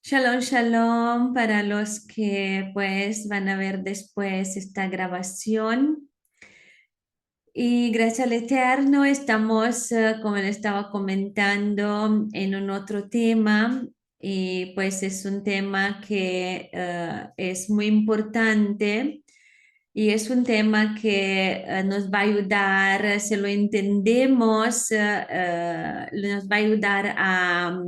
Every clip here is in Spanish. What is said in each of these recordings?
Shalom, shalom para los que pues van a ver después esta grabación. Y gracias al Eterno estamos, como le estaba comentando, en un otro tema. Y pues es un tema que es muy importante y es un tema que nos va a ayudar, si lo entendemos, nos va a ayudar a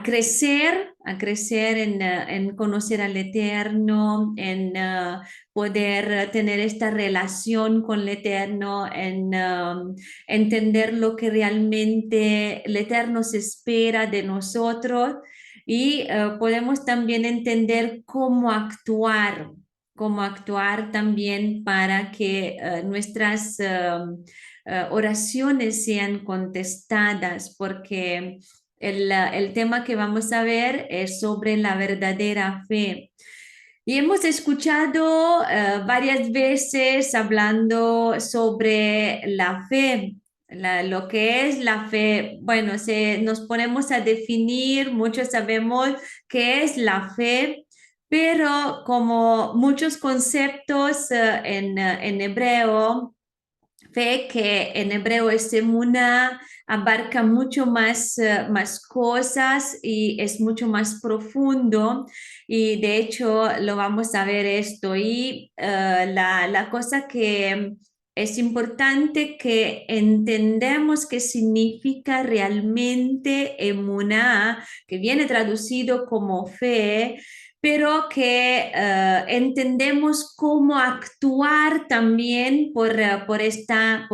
crecer en conocer al Eterno, en poder tener esta relación con el Eterno, en entender lo que realmente el Eterno se espera de nosotros y podemos también entender cómo actuar también para que nuestras oraciones sean contestadas, porque el tema que vamos a ver es sobre la verdadera fe. Y hemos escuchado varias veces hablando sobre la fe, lo que es la fe. Bueno, nos ponemos a definir, muchos sabemos qué es la fe, pero como muchos conceptos en hebreo, fe que en hebreo es emuná, abarca mucho más, más cosas y es mucho más profundo y de hecho lo vamos a ver esto y la cosa que es importante que entendamos qué significa realmente emuná, que viene traducido como fe, pero que entendemos cómo actuar también por esta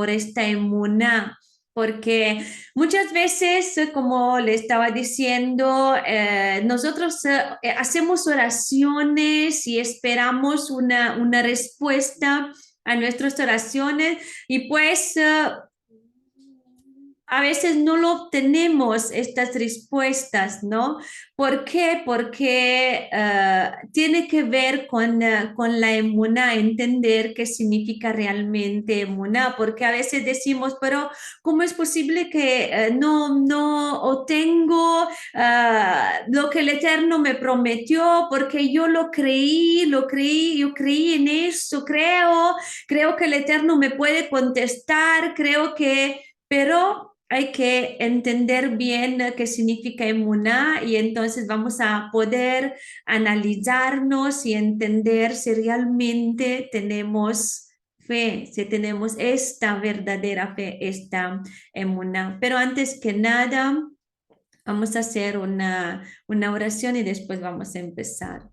emuná. Porque muchas veces, como le estaba diciendo, nosotros hacemos oraciones y esperamos una respuesta a nuestras oraciones y pues a veces no lo obtenemos estas respuestas, ¿no? ¿Por qué? Porque tiene que ver con la emuná, entender qué significa realmente emuná, porque a veces decimos, pero ¿cómo es posible que no obtengo lo que el Eterno me prometió? Porque yo yo creí en eso, creo que el Eterno me puede contestar, creo que, pero hay que entender bien qué significa emuná y entonces vamos a poder analizarnos y entender si realmente tenemos fe, si tenemos esta verdadera fe, esta emuná. Pero antes que nada, vamos a hacer una oración y después vamos a empezar.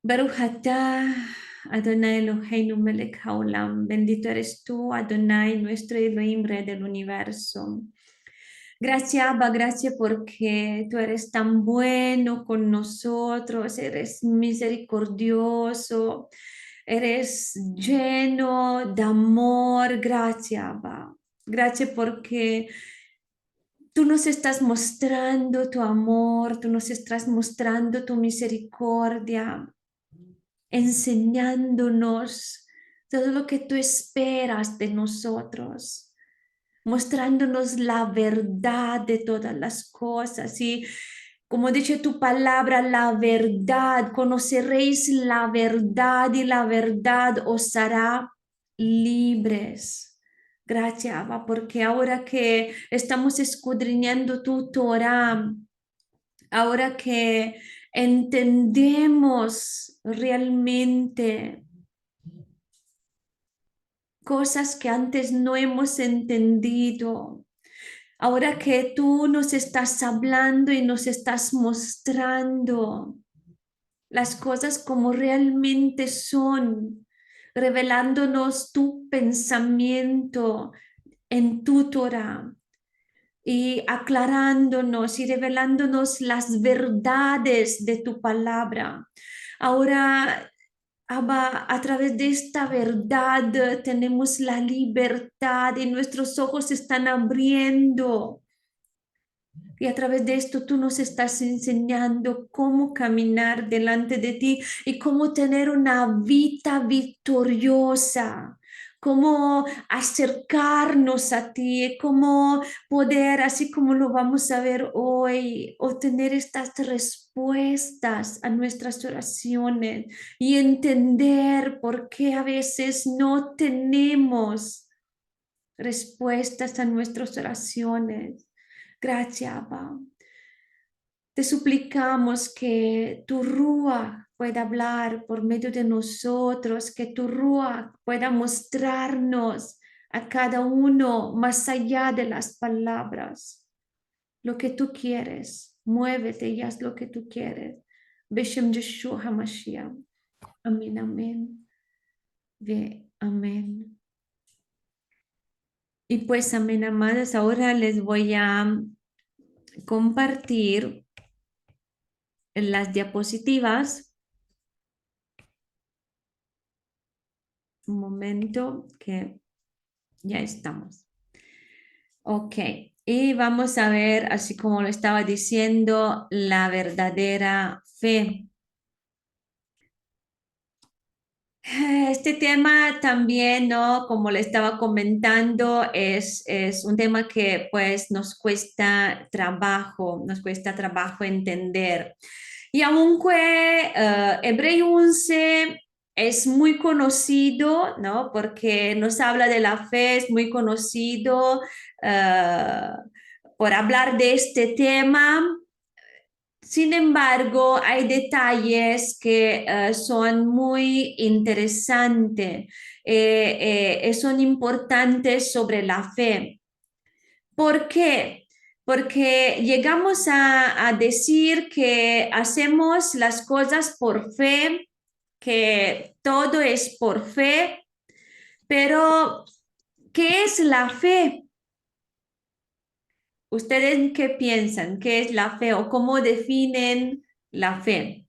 Baruch atah Adonai Eloheinu melech haolam. Bendito eres tú, Adonai, nuestro Elohim, Rey del universo. Gracias, Abba, gracias porque tú eres tan bueno con nosotros, eres misericordioso, eres lleno de amor. Gracias, Abba. Gracias porque tú nos estás mostrando tu amor, tú nos estás mostrando tu misericordia, enseñándonos todo lo que tú esperas de nosotros, mostrándonos la verdad de todas las cosas. Y como dice tu palabra, la verdad, conoceréis la verdad y la verdad os hará libres. Gracias, Abba, porque ahora que estamos escudriñando tu Torah, ahora que entendemos realmente cosas que antes no hemos entendido, ahora que tú nos estás hablando y nos estás mostrando las cosas como realmente son, revelándonos tu pensamiento en tu Torah y aclarándonos y revelándonos las verdades de tu palabra. Ahora, Abba, a través de esta verdad tenemos la libertad y nuestros ojos se están abriendo. Y a través de esto tú nos estás enseñando cómo caminar delante de ti y cómo tener una vida victoriosa, cómo acercarnos a ti, cómo poder, así como lo vamos a ver hoy, obtener estas respuestas a nuestras oraciones y entender por qué a veces no tenemos respuestas a nuestras oraciones. Gracias, Abba. Te suplicamos que tu Rúa pueda hablar por medio de nosotros, que tu Rúa pueda mostrarnos a cada uno más allá de las palabras lo que tú quieres. Muévete y haz lo que tú quieres. Beshem Yeshua HaMashiach. Amén, amén. Amén. Y pues, amén, amadas, ahora les voy a compartir las diapositivas. Un momento que ya estamos. Ok, y vamos a ver, así como lo estaba diciendo, la verdadera fe. Este tema también, ¿no? Como le estaba comentando, es un tema que pues nos cuesta trabajo entender. Y aunque Hebreo 11 es muy conocido, ¿no? Porque nos habla de la fe, es muy conocido eh, por hablar de este tema. Sin embargo, hay detalles que son muy interesantes, son importantes sobre la fe. ¿Por qué? Porque llegamos a decir que hacemos las cosas por fe, que todo es por fe, pero ¿qué es la fe? ¿Ustedes qué piensan? ¿Qué es la fe o cómo definen la fe?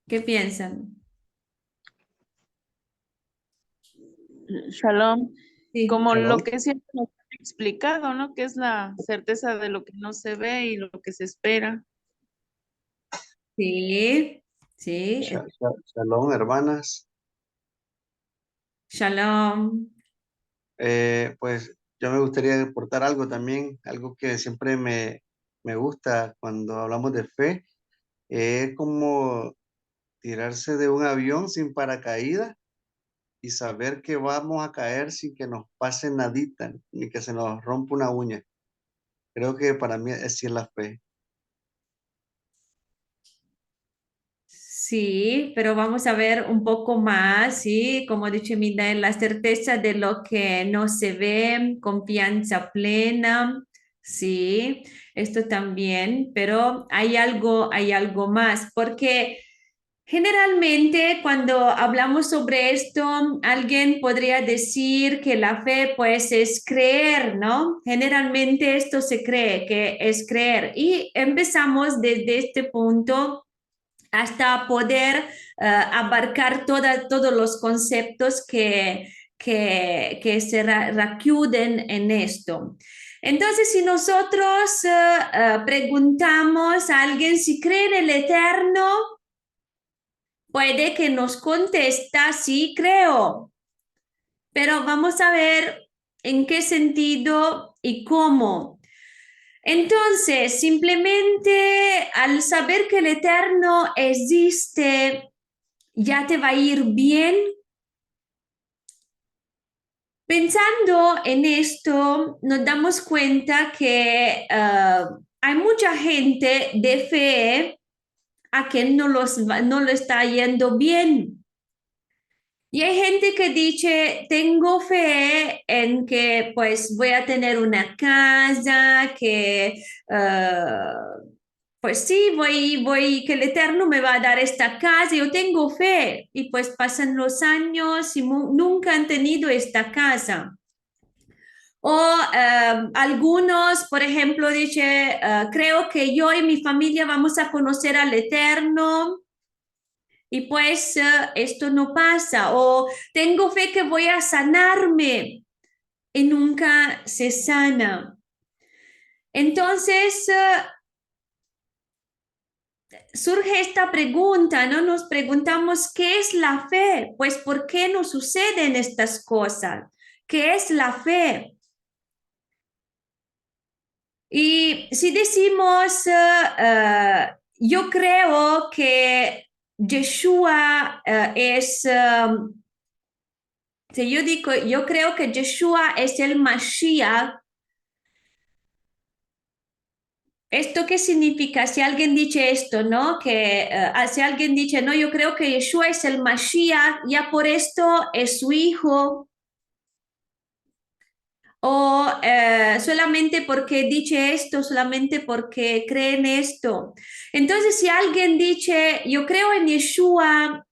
¿Qué piensan? Shalom, Sí, como lo Shalom. que siempre nos han explicado, ¿no? Que es la certeza de lo que no se ve y lo que se espera. sí, sí. Shalom, hermanas. Shalom. Pues yo me gustaría aportar algo también, algo que siempre me gusta cuando hablamos de fe, es como tirarse de un avión sin paracaídas y saber que vamos a caer sin que nos pase nadita, ni que se nos rompa una uña. Creo que para mí así es la fe. Sí, pero vamos a ver un poco más, sí, como ha dicho Mina, en la certeza de lo que no se ve, confianza plena, sí, esto también, pero hay algo más, porque generalmente cuando hablamos sobre esto, alguien podría decir que la fe pues es creer, ¿no? Generalmente esto se cree que es creer y empezamos desde este punto hasta poder abarcar todos los conceptos que se reacuden en esto. Entonces, si nosotros preguntamos a alguien si cree en el eterno, puede que nos contesta, sí, creo, pero vamos a ver en qué sentido y cómo. Entonces, simplemente al saber que el eterno existe, ya te va a ir bien. Pensando en esto, nos damos cuenta que hay mucha gente de fe a quien no lo está yendo bien. Y hay gente que dice, tengo fe en que pues voy a tener una casa, que pues sí, que el Eterno me va a dar esta casa, yo tengo fe. Y pues pasan los años y nunca han tenido esta casa. O algunos, por ejemplo, dice, creo que yo y mi familia vamos a conocer al Eterno y pues esto no pasa. O tengo fe que voy a sanarme y nunca se sana. Entonces, surge esta pregunta, ¿no? Nos preguntamos, ¿qué es la fe? Pues, ¿por qué nos suceden estas cosas? ¿Qué es la fe? Y si decimos, yo creo que Yeshua si yo digo, yo creo que Yeshua es el Mashiach. ¿Esto qué significa? Si alguien dice esto, ¿no? Si alguien dice, no, yo creo que Yeshua es el Mashiach, ya por esto es su hijo, o solamente porque dice esto, solamente porque cree en esto. Entonces, si alguien dice, yo creo en Yeshua,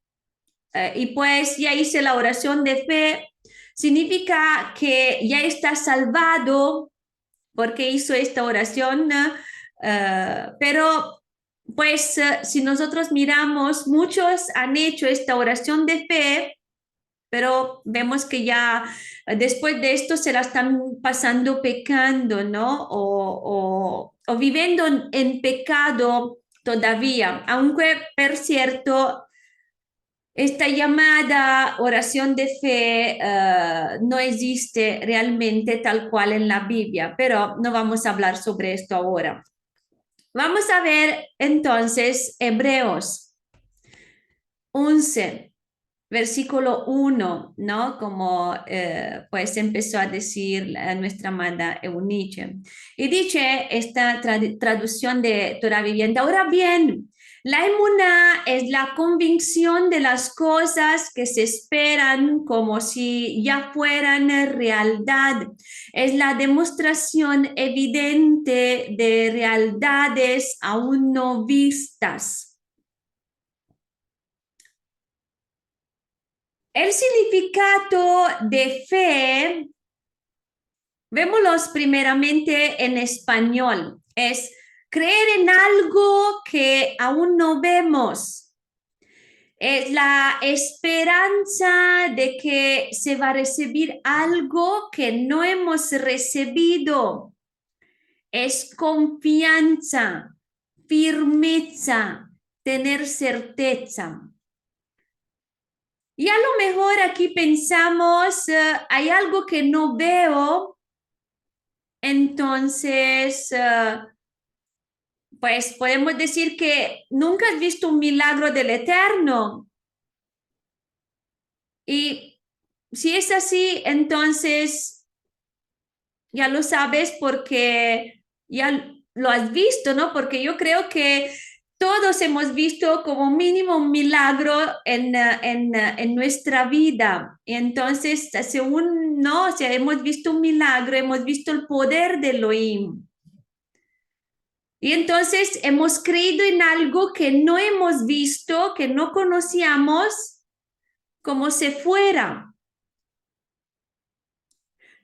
y pues ya hice la oración de fe, significa que ya está salvado porque hizo esta oración, pero pues si nosotros miramos, muchos han hecho esta oración de fe, pero vemos que ya después de esto se la están pasando pecando, ¿no? O viviendo en pecado todavía, aunque por cierto, esta llamada oración de fe no existe realmente tal cual en la Biblia, pero no vamos a hablar sobre esto ahora. Vamos a ver entonces Hebreos 11, versículo 1, ¿no? Como pues empezó a decir nuestra amada Eunice. Y dice esta traducción de Torah Viviente, ahora bien, la emuná es la convicción de las cosas que se esperan como si ya fueran realidad. Es la demostración evidente de realidades aún no vistas. El significado de fe, vémoslos primeramente en español, es creer en algo que aún no vemos. Es la esperanza de que se va a recibir algo que no hemos recibido. Es confianza, firmeza, tener certeza. Y a lo mejor aquí pensamos, hay algo que no veo, entonces, pues podemos decir que nunca has visto un milagro del Eterno. Y si es así, entonces ya lo sabes porque ya lo has visto, ¿no? Porque yo creo que todos hemos visto como mínimo un milagro en nuestra vida. Y entonces, según, ¿no? O sea, hemos visto un milagro, hemos visto el poder de Elohim. Y entonces hemos creído en algo que no hemos visto, que no conocíamos, como si fuera.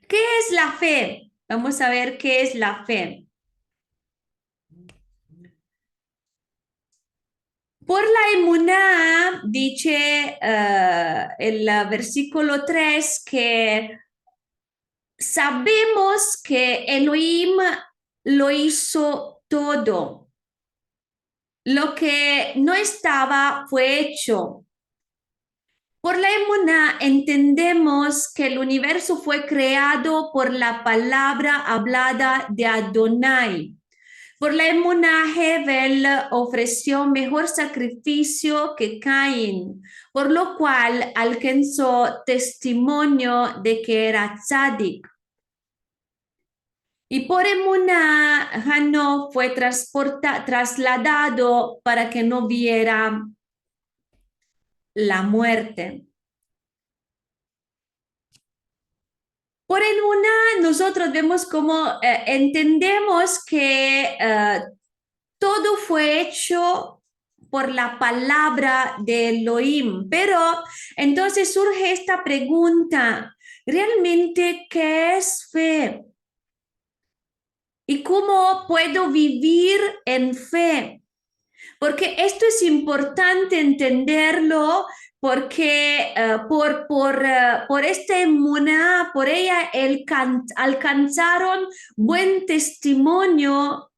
¿Qué es la fe? Vamos a ver qué es la fe. Por la emuná, dice el versículo 3 que sabemos que Elohim lo hizo todo. Lo que no estaba fue hecho. Por la emuná entendemos que el universo fue creado por la palabra hablada de Adonai. Por la emuná, Hebel ofreció mejor sacrificio que Caín, por lo cual alcanzó testimonio de que era tzadik. Y por emuná, Hanó fue trasladado para que no viera la muerte. Por emuná, nosotros vemos cómo entendemos que todo fue hecho por la palabra de Elohim. Pero entonces surge esta pregunta, ¿realmente qué es fe? ¿Y cómo puedo vivir en fe? Porque esto es importante entenderlo porque por esta emuná, por ella alcanzaron buen testimonio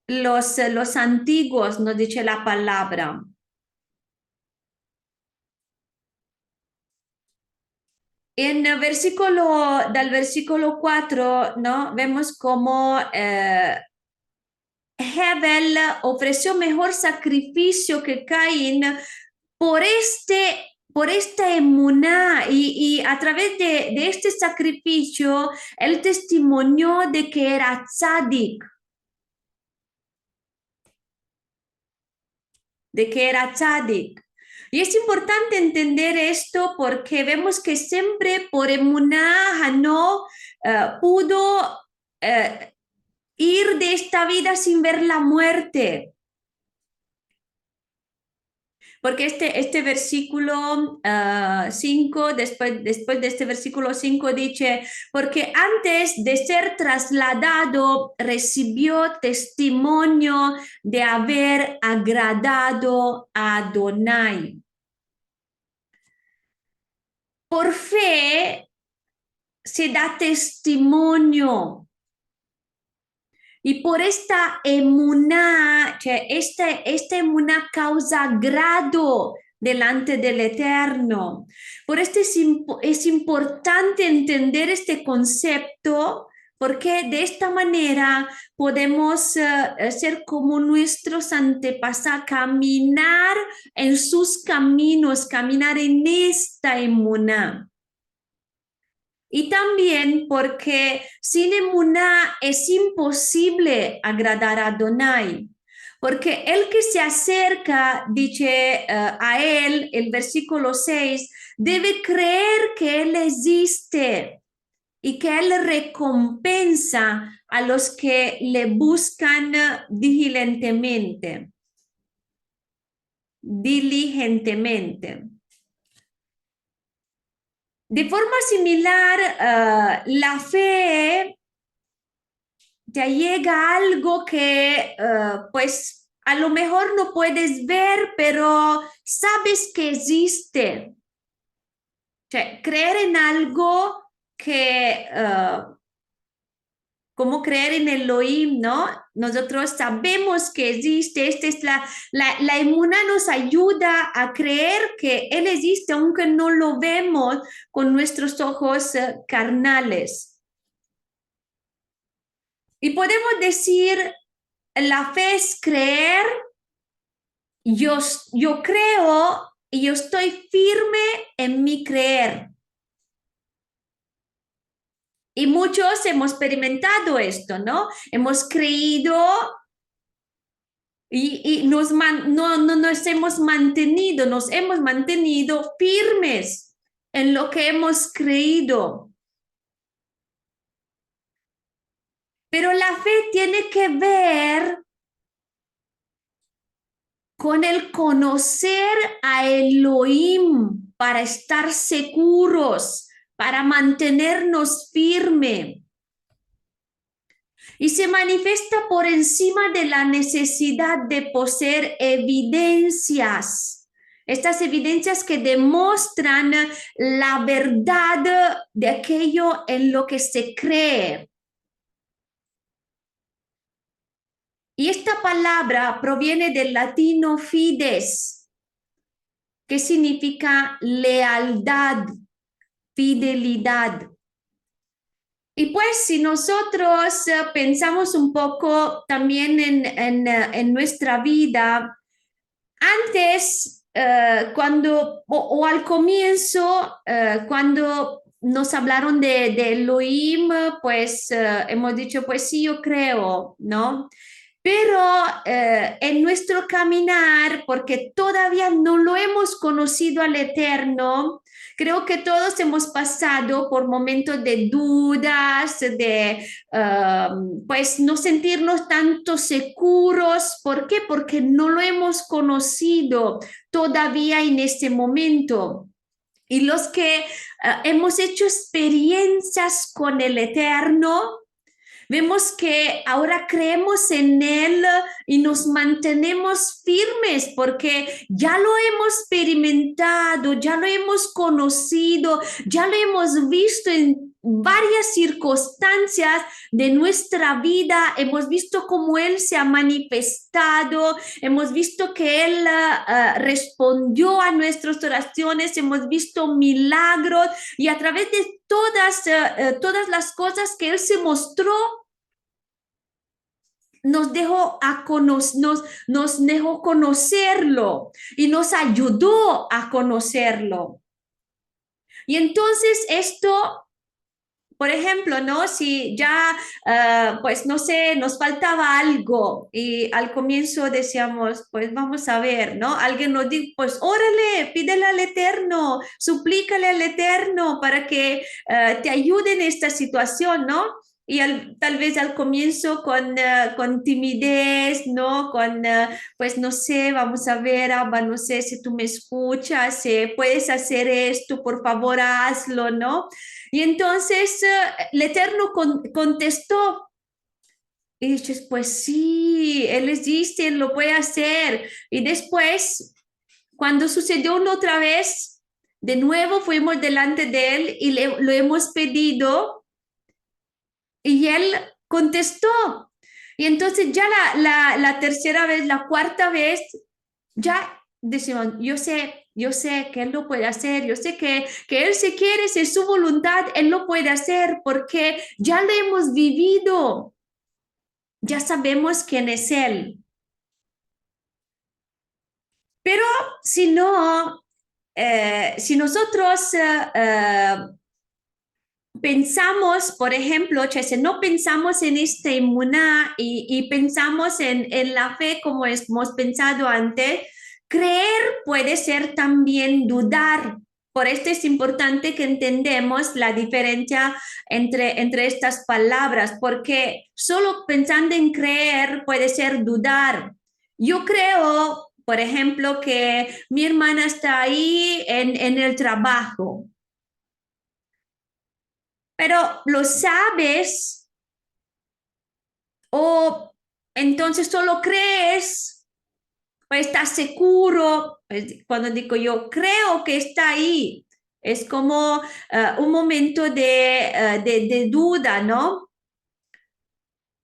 los antiguos, nos dice la palabra. Dal versículo 4, ¿no? Vemos como Hebel ofreció mejor sacrificio que Caín por por esta emuná y a través de este sacrificio, él testimonió de que era tzadik, de que era tzadik. Y es importante entender esto porque vemos que siempre por emuná no pudo ir de esta vida sin ver la muerte. Porque este versículo 5, después de este versículo 5 dice, porque antes de ser trasladado recibió testimonio de haber agradado a Adonai. Por fe se da testimonio. Y por esta emuná, esta emuná causa grado delante del Eterno. Por esto es importante entender este concepto, porque de esta manera podemos ser como nuestros antepasados, caminar en sus caminos, caminar en esta emuná. Y también porque sin emuná es imposible agradar a Adonai. Porque el que se acerca, dice a él, el versículo 6, debe creer que él existe y que él recompensa a los que le buscan diligentemente. Diligentemente. De forma similar, la fe te llega a algo que pues a lo mejor no puedes ver, pero sabes que existe. O sea, creer en algo que, como creer en Elohim, ¿no? Nosotros sabemos que existe, esta es la emuná nos ayuda a creer que Él existe, aunque no lo vemos con nuestros ojos carnales. Y podemos decir, la fe es creer, yo creo y yo estoy firme en mi creer. Y muchos hemos experimentado esto, ¿no? Hemos creído y nos hemos mantenido firmes en lo que hemos creído. Pero la fe tiene que ver con el conocer a Elohim para estar seguros, para mantenernos firmes. Y se manifiesta por encima de la necesidad de poseer evidencias. Estas evidencias que demuestran la verdad de aquello en lo que se cree. Y esta palabra proviene del latino fides, que significa lealtad, fidelidad. Y pues si nosotros pensamos un poco también en nuestra vida, antes, cuando, o al comienzo, cuando nos hablaron de Elohim, pues hemos dicho, pues sí, yo creo, ¿no? Pero en nuestro caminar, porque todavía no lo hemos conocido al Eterno, creo que todos hemos pasado por momentos de dudas, de pues no sentirnos tanto seguros. ¿Por qué? Porque no lo hemos conocido todavía en este momento. Y los que hemos hecho experiencias con el Eterno, Vemos que ahora creemos en Él y nos mantenemos firmes porque ya lo hemos experimentado, ya lo hemos conocido, ya lo hemos visto en varias circunstancias de nuestra vida. Hemos visto cómo Él se ha manifestado, hemos visto que Él respondió a nuestras oraciones, hemos visto milagros y a través de todas las cosas que Él se mostró, nos dejó conocerlo y nos ayudó a conocerlo. Y entonces esto, por ejemplo, ¿no? Si ya, pues no sé, nos faltaba algo y al comienzo decíamos, pues vamos a ver, ¿no? Alguien nos dijo, pues órale, pídele al Eterno, suplícale al Eterno para que te ayude en esta situación, ¿no? Y tal vez al comienzo con timidez, ¿no? Pues no sé, vamos a ver, Abba, no sé si tú me escuchas, puedes hacer esto, por favor, hazlo, ¿no? Y entonces el Eterno contestó, y dices, pues sí, Él existe, Él lo puede hacer. Y después, cuando sucedió una otra vez, de nuevo fuimos delante de Él y lo hemos pedido y Él contestó. Y entonces ya la tercera vez, la cuarta vez, ya decimos, yo sé que Él lo puede hacer, yo sé que Él si quiere, si es su voluntad, Él lo puede hacer porque ya lo hemos vivido, ya sabemos quién es Él. Pero si no, si nosotros pensamos, por ejemplo, si no pensamos en esta inmunidad y pensamos en la fe como hemos pensado antes, creer puede ser también dudar. Por esto es importante que entendamos la diferencia entre estas palabras, porque solo pensando en creer puede ser dudar. Yo creo, por ejemplo, que mi hermana está ahí en el trabajo, pero lo sabes o entonces solo crees o estás seguro. Cuando digo yo creo que está ahí, es como un momento de duda, ¿no?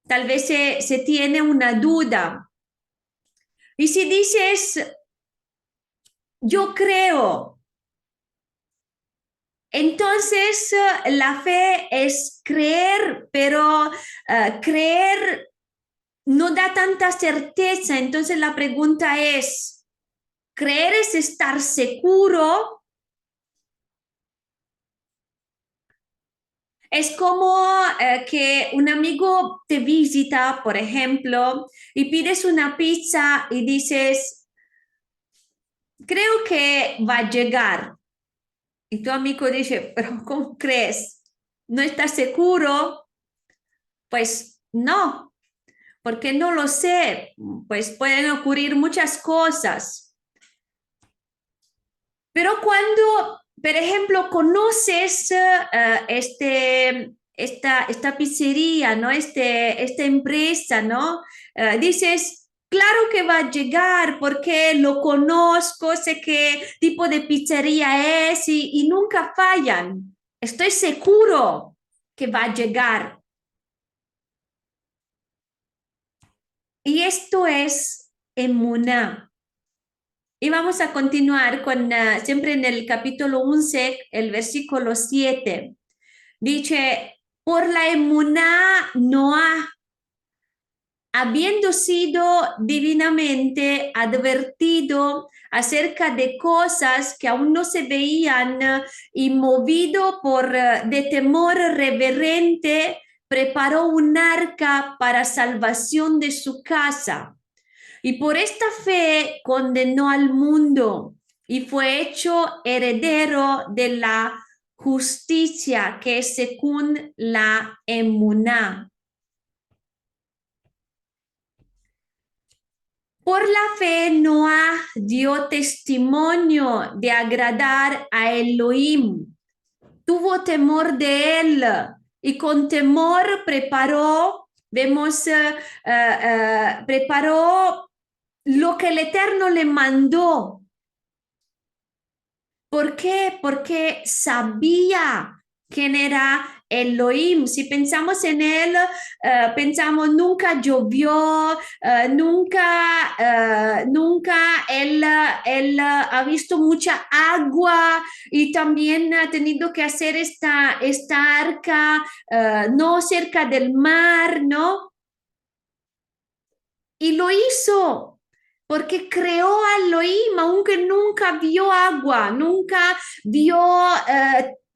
Tal vez se tiene una duda. Y si dices, yo creo, entonces la fe es creer, pero creer no da tanta certeza. Entonces la pregunta es, ¿creer es estar seguro? Es como que un amigo te visita, por ejemplo, y pides una pizza y dices, creo que va a llegar. Y tu amigo dice, pero ¿cómo crees? ¿No estás seguro? Pues no, porque no lo sé. Pues pueden ocurrir muchas cosas. Pero cuando, por ejemplo, conoces esta pizzería, ¿no? Esta empresa, ¿no? Dices, claro que va a llegar porque lo conozco, sé qué tipo de pizzería es y nunca fallan. Estoy seguro que va a llegar. Y esto es emuná. Y vamos a continuar con siempre en el capítulo 11, el versículo 7. Dice, por la emuná Noah, habiendo sido divinamente advertido acerca de cosas que aún no se veían y movido de temor reverente, preparó un arca para salvación de su casa. Y por esta fe condenó al mundo y fue hecho heredero de la justicia que es según la emuná. Por la fe Noah dio testimonio de agradar a Elohim. Tuvo temor de él y con temor preparó, vemos, preparó lo que el Eterno le mandó. ¿Por qué? Porque sabía quién era Elohim. Si pensamos en él, pensamos nunca llovió, nunca él ha visto mucha agua y también ha tenido que hacer esta arca no cerca del mar, ¿no? Y lo hizo porque creó a Elohim, aunque nunca vio agua, nunca vio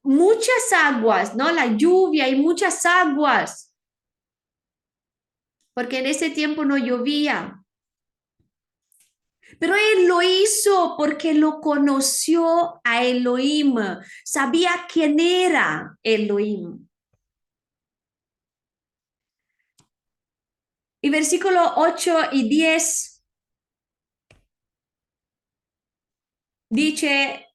muchas aguas, ¿no? La lluvia y muchas aguas, porque en ese tiempo no llovía. Pero él lo hizo porque lo conoció a Elohim, sabía quién era Elohim. Y versículo 8 y 10 dice,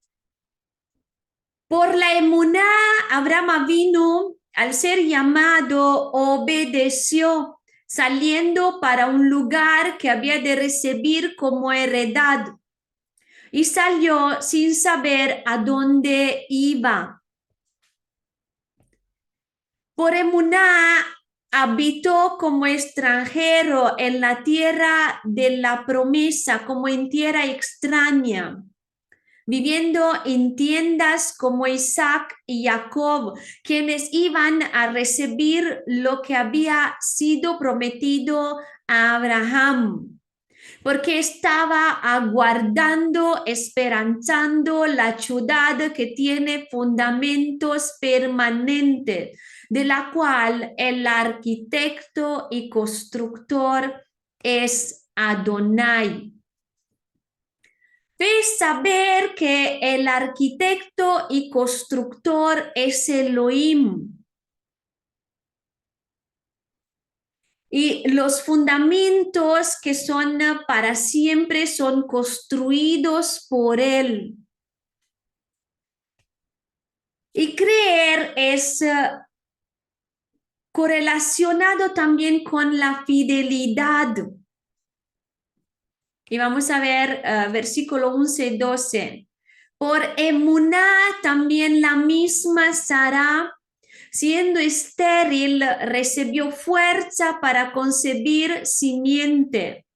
por la emuná, Abraham vino, al ser llamado, obedeció, saliendo para un lugar que había de recibir como heredad. Y salió sin saber a dónde iba. Por emuná, habitó como extranjero en la tierra de la promesa, como en tierra extraña, viviendo en tiendas como Isaac y Jacob, quienes iban a recibir lo que había sido prometido a Abraham, porque estaba aguardando, esperanzando la ciudad que tiene fundamentos permanentes, de la cual el arquitecto y constructor es Adonai. De saber que el arquitecto y constructor es Elohim. Y los fundamentos que son para siempre son construidos por él. Y creer es correlacionado también con la fidelidad. Y vamos a ver versículo 11 y 12. Por emuná también la misma Sara, siendo estéril, recibió fuerza para concebir simiente.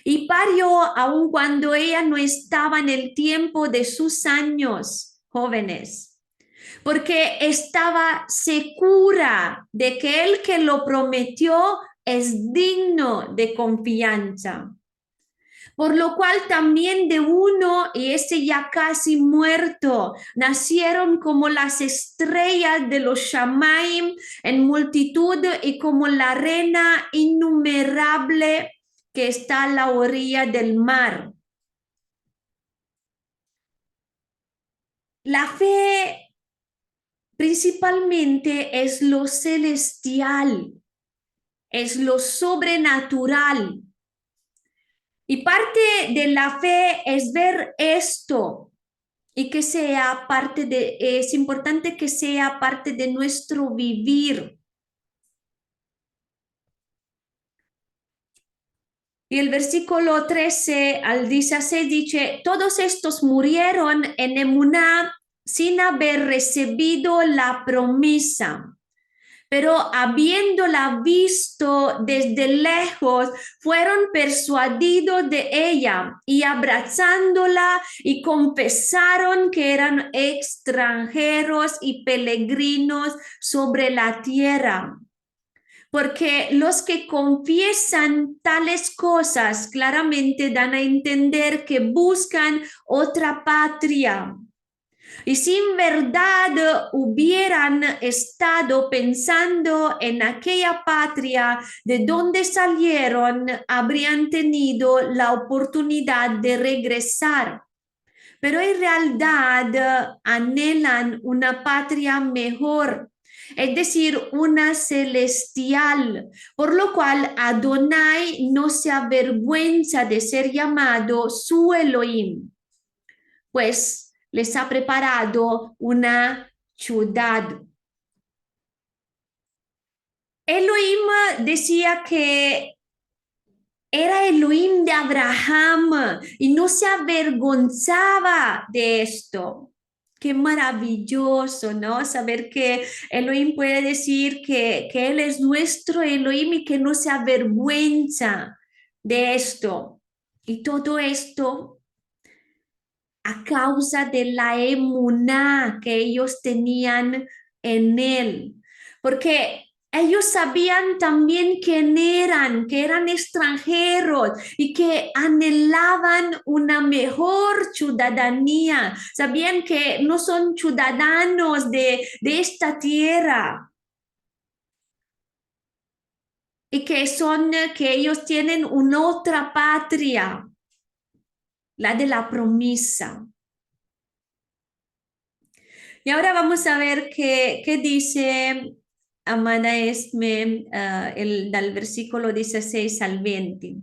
Y parió aun cuando ella no estaba en el tiempo de sus años jóvenes, porque estaba segura de que el que lo prometió es digno de confianza. Por lo cual también de uno, y ese ya casi muerto, nacieron como las estrellas de los Shamaim en multitud y como la arena innumerable que está a la orilla del mar. La fe principalmente es lo celestial, es lo sobrenatural. Y parte de la fe es ver esto y que sea parte de, es importante que sea parte de nuestro vivir. Y el versículo 13 al 16 dice, todos estos murieron en emuná sin haber recibido la promesa, pero habiéndola visto desde lejos, fueron persuadidos de ella y abrazándola y confesaron que eran extranjeros y peregrinos sobre la tierra. Porque los que confiesan tales cosas claramente dan a entender que buscan otra patria. Y si en verdad hubieran estado pensando en aquella patria de donde salieron, habrían tenido la oportunidad de regresar. Pero en realidad anhelan una patria mejor, es decir, una celestial, por lo cual Adonai no se avergüenza de ser llamado su Elohim, pues les ha preparado una ciudad. Elohim decía que era Elohim de Abraham y no se avergonzaba de esto. Qué maravilloso, ¿no? Saber que Elohim puede decir que Él es nuestro Elohim y que no se avergüenza de esto. Y todo esto a causa de la emuná que ellos tenían en Él. Porque ellos sabían también quién eran, que eran extranjeros y que anhelaban una mejor ciudadanía. Sabían que no son ciudadanos de esta tierra y que ellos tienen una otra patria, la de la promesa. Y ahora vamos a ver qué dice Amada Esme del versículo 16 al 20.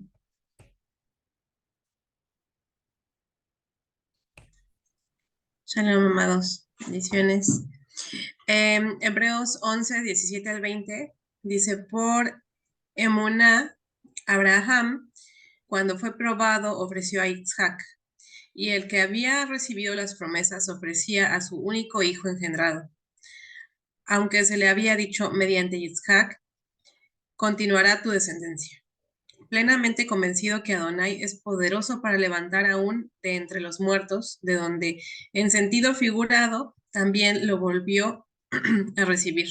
Shalom, amados. Bendiciones. Hebreos 11, 17 al 20 dice, por Emuná, Abraham, cuando fue probado, ofreció a Isaac, y el que había recibido las promesas ofrecía a su único hijo engendrado. Aunque se le había dicho mediante Isaac, continuará tu descendencia. Plenamente convencido que Adonai es poderoso para levantar aún de entre los muertos, de donde, en sentido figurado, también lo volvió a recibir.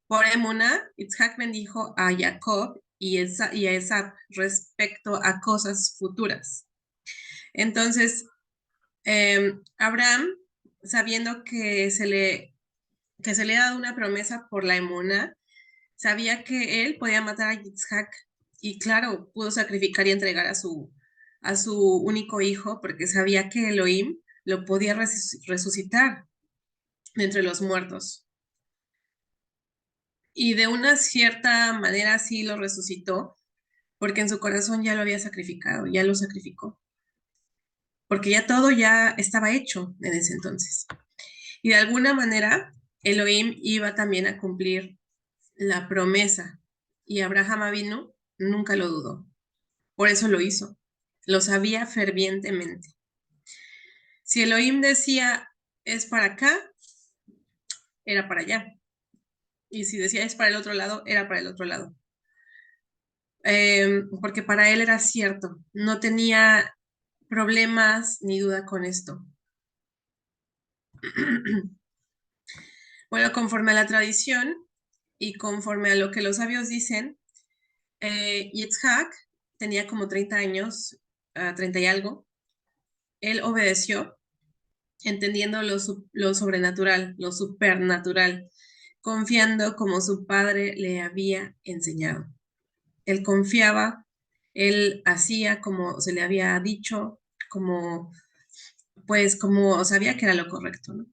Por Emuná, Isaac bendijo a Jacob y a Esab respecto a cosas futuras. Entonces, Abraham, sabiendo que se le ha dado una promesa por la Emuná, sabía que él podía matar a Isaac y claro, pudo sacrificar y entregar a su único hijo porque sabía que Elohim lo podía resucitar de entre los muertos. Y de una cierta manera sí lo resucitó porque en su corazón ya lo había sacrificado, ya lo sacrificó. Porque ya todo ya estaba hecho en ese entonces. Y de alguna manera Elohim iba también a cumplir la promesa y Abraham Avinu nunca lo dudó. Por eso lo hizo. Lo sabía fervientemente. Si Elohim decía es para acá, era para allá. Y si decía es para el otro lado, era para el otro lado. Porque para él era cierto. No tenía problemas ni duda con esto. Bueno, conforme a la tradición y conforme a lo que los sabios dicen, Yitzhak tenía como 30 años, 30 y algo. Él obedeció, entendiendo lo sobrenatural, lo supernatural, confiando como su padre le había enseñado. Él confiaba, él hacía como se le había dicho, como sabía que era lo correcto, ¿no?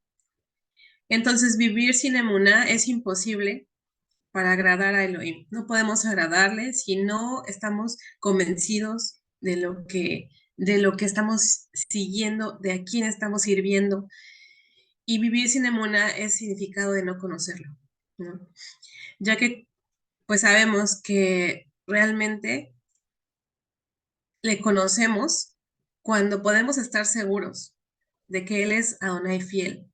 Entonces, vivir sin emuná es imposible para agradar a Elohim. No podemos agradarle si no estamos convencidos de lo que estamos siguiendo, de a quién estamos sirviendo. Y vivir sin emuná es significado de no conocerlo, ¿no? Ya que pues sabemos que realmente le conocemos cuando podemos estar seguros de que Él es Adonai fiel.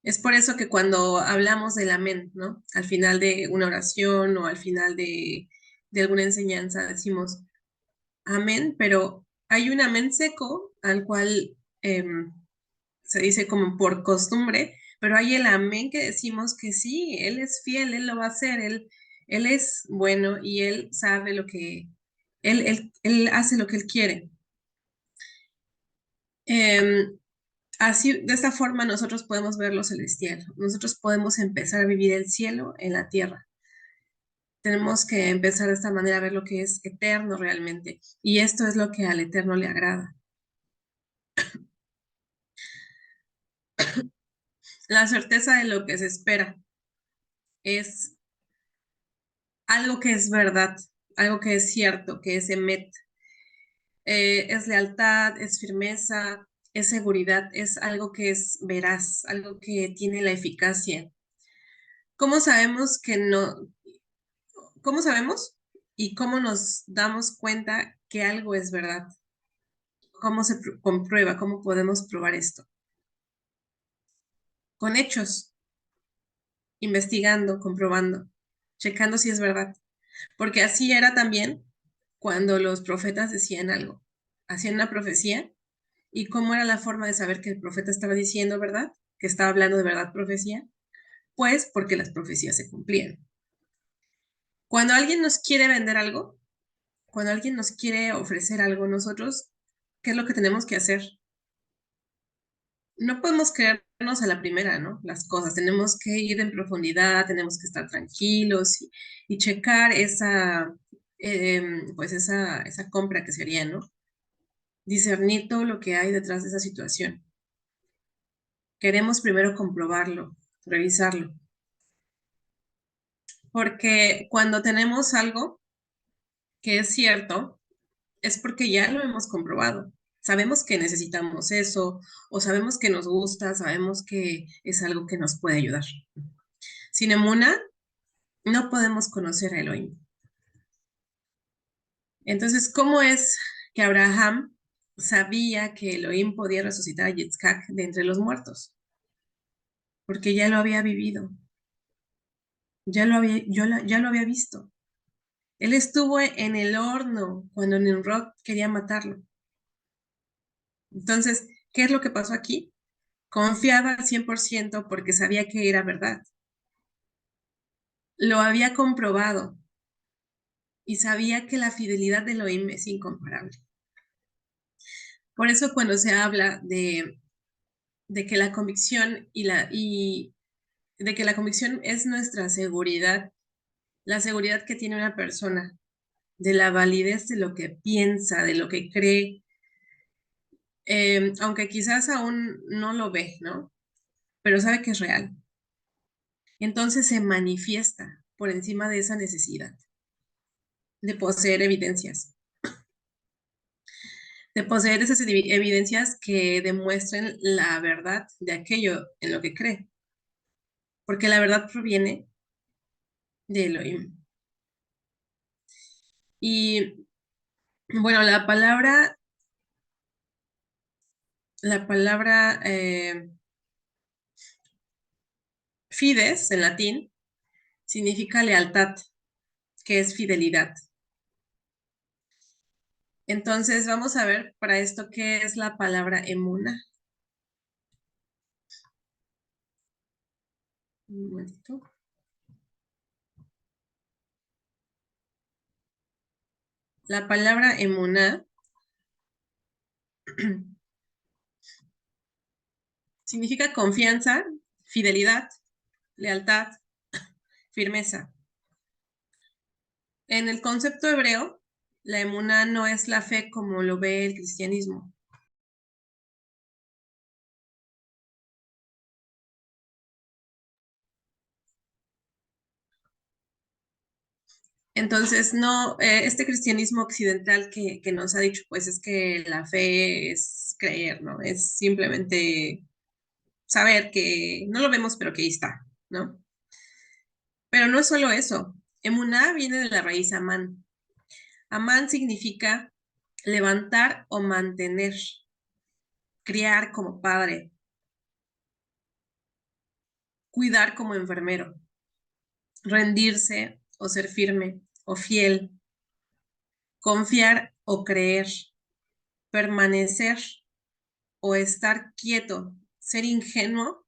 Es por eso que cuando hablamos del amén, ¿no? Al final de una oración o al final de alguna enseñanza decimos amén, pero hay un amén seco al cual se dice como por costumbre, pero hay el amén que decimos que sí, Él es fiel, Él lo va a hacer, Él es bueno y Él sabe lo que, Él hace lo que Él quiere. Así, de esta forma nosotros podemos ver lo celestial, nosotros podemos empezar a vivir el cielo en la tierra. Tenemos que empezar de esta manera a ver lo que es eterno realmente, y esto es lo que al Eterno le agrada. La certeza de lo que se espera es algo que es verdad, algo que es cierto, que es emet, es lealtad, es firmeza, es seguridad, es algo que es veraz, algo que tiene la eficacia. ¿Cómo sabemos que no? ¿Cómo sabemos y cómo nos damos cuenta que algo es verdad? ¿Cómo se comprueba? ¿Cómo podemos probar esto? Con hechos, investigando, comprobando, checando si es verdad. Porque así era también cuando los profetas decían algo, hacían una profecía. ¿Y cómo era la forma de saber que el profeta estaba diciendo verdad? Que estaba hablando de verdad profecía. Pues porque las profecías se cumplían. Cuando alguien nos quiere vender algo, cuando alguien nos quiere ofrecer algo, nosotros, ¿qué es lo que tenemos que hacer? No podemos creernos a la primera, ¿no? Las cosas. Tenemos que ir en profundidad, tenemos que estar tranquilos y checar pues esa compra que sería, ¿no? Discernir todo lo que hay detrás de esa situación. Queremos primero comprobarlo, revisarlo. Porque cuando tenemos algo que es cierto, es porque ya lo hemos comprobado. Sabemos que necesitamos eso, o sabemos que nos gusta, sabemos que es algo que nos puede ayudar. Sin emuna, no podemos conocer a Elohim. Entonces, ¿cómo es que Abraham sabía que Elohim podía resucitar a Yitzhak de entre los muertos? Porque ya lo había vivido, ya lo había visto. Él estuvo en el horno cuando Nimrod quería matarlo. Entonces, ¿qué es lo que pasó aquí? Confiaba al 100% porque sabía que era verdad. Lo había comprobado y sabía que la fidelidad de Elohim es incomparable. Por eso cuando se habla de que la convicción de que la convicción es nuestra seguridad, la seguridad que tiene una persona, de la validez de lo que piensa, de lo que cree, aunque quizás aún no lo ve, ¿no? Pero sabe que es real. Entonces se manifiesta por encima de esa necesidad de poseer evidencias, de poseer esas evidencias que demuestren la verdad de aquello en lo que cree, porque la verdad proviene de Elohim. Y bueno, la palabra fides en latín significa lealtad, que es fidelidad. Entonces vamos a ver para esto qué es la palabra emuna. Un momentito. La palabra emuná significa confianza, fidelidad, lealtad, firmeza. En el concepto hebreo, la emuná no es la fe como lo ve el cristianismo. Entonces, no, este cristianismo occidental que nos ha dicho, pues es que la fe es creer, ¿no? Es simplemente saber que no lo vemos, pero que ahí está, ¿no? Pero no es solo eso. Emuná viene de la raíz amán. Amán significa levantar o mantener, criar como padre, cuidar como enfermero, rendirse o ser firme o fiel, confiar o creer, permanecer o estar quieto, ser ingenuo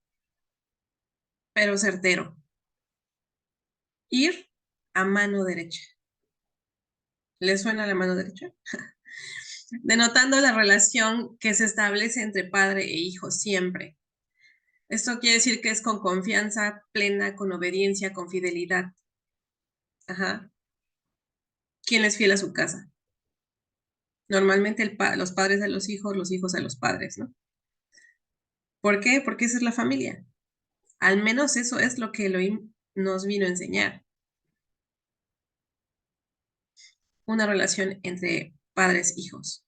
pero certero, ir a mano derecha. ¿Le suena la mano derecha? Denotando la relación que se establece entre padre e hijo siempre. Esto quiere decir que es con confianza plena, con obediencia, con fidelidad. Ajá. ¿Quién es fiel a su casa? Normalmente los padres a los hijos a los padres, ¿no? ¿Por qué? Porque esa es la familia. Al menos eso es lo que Elohim nos vino a enseñar. Una relación entre padres e hijos,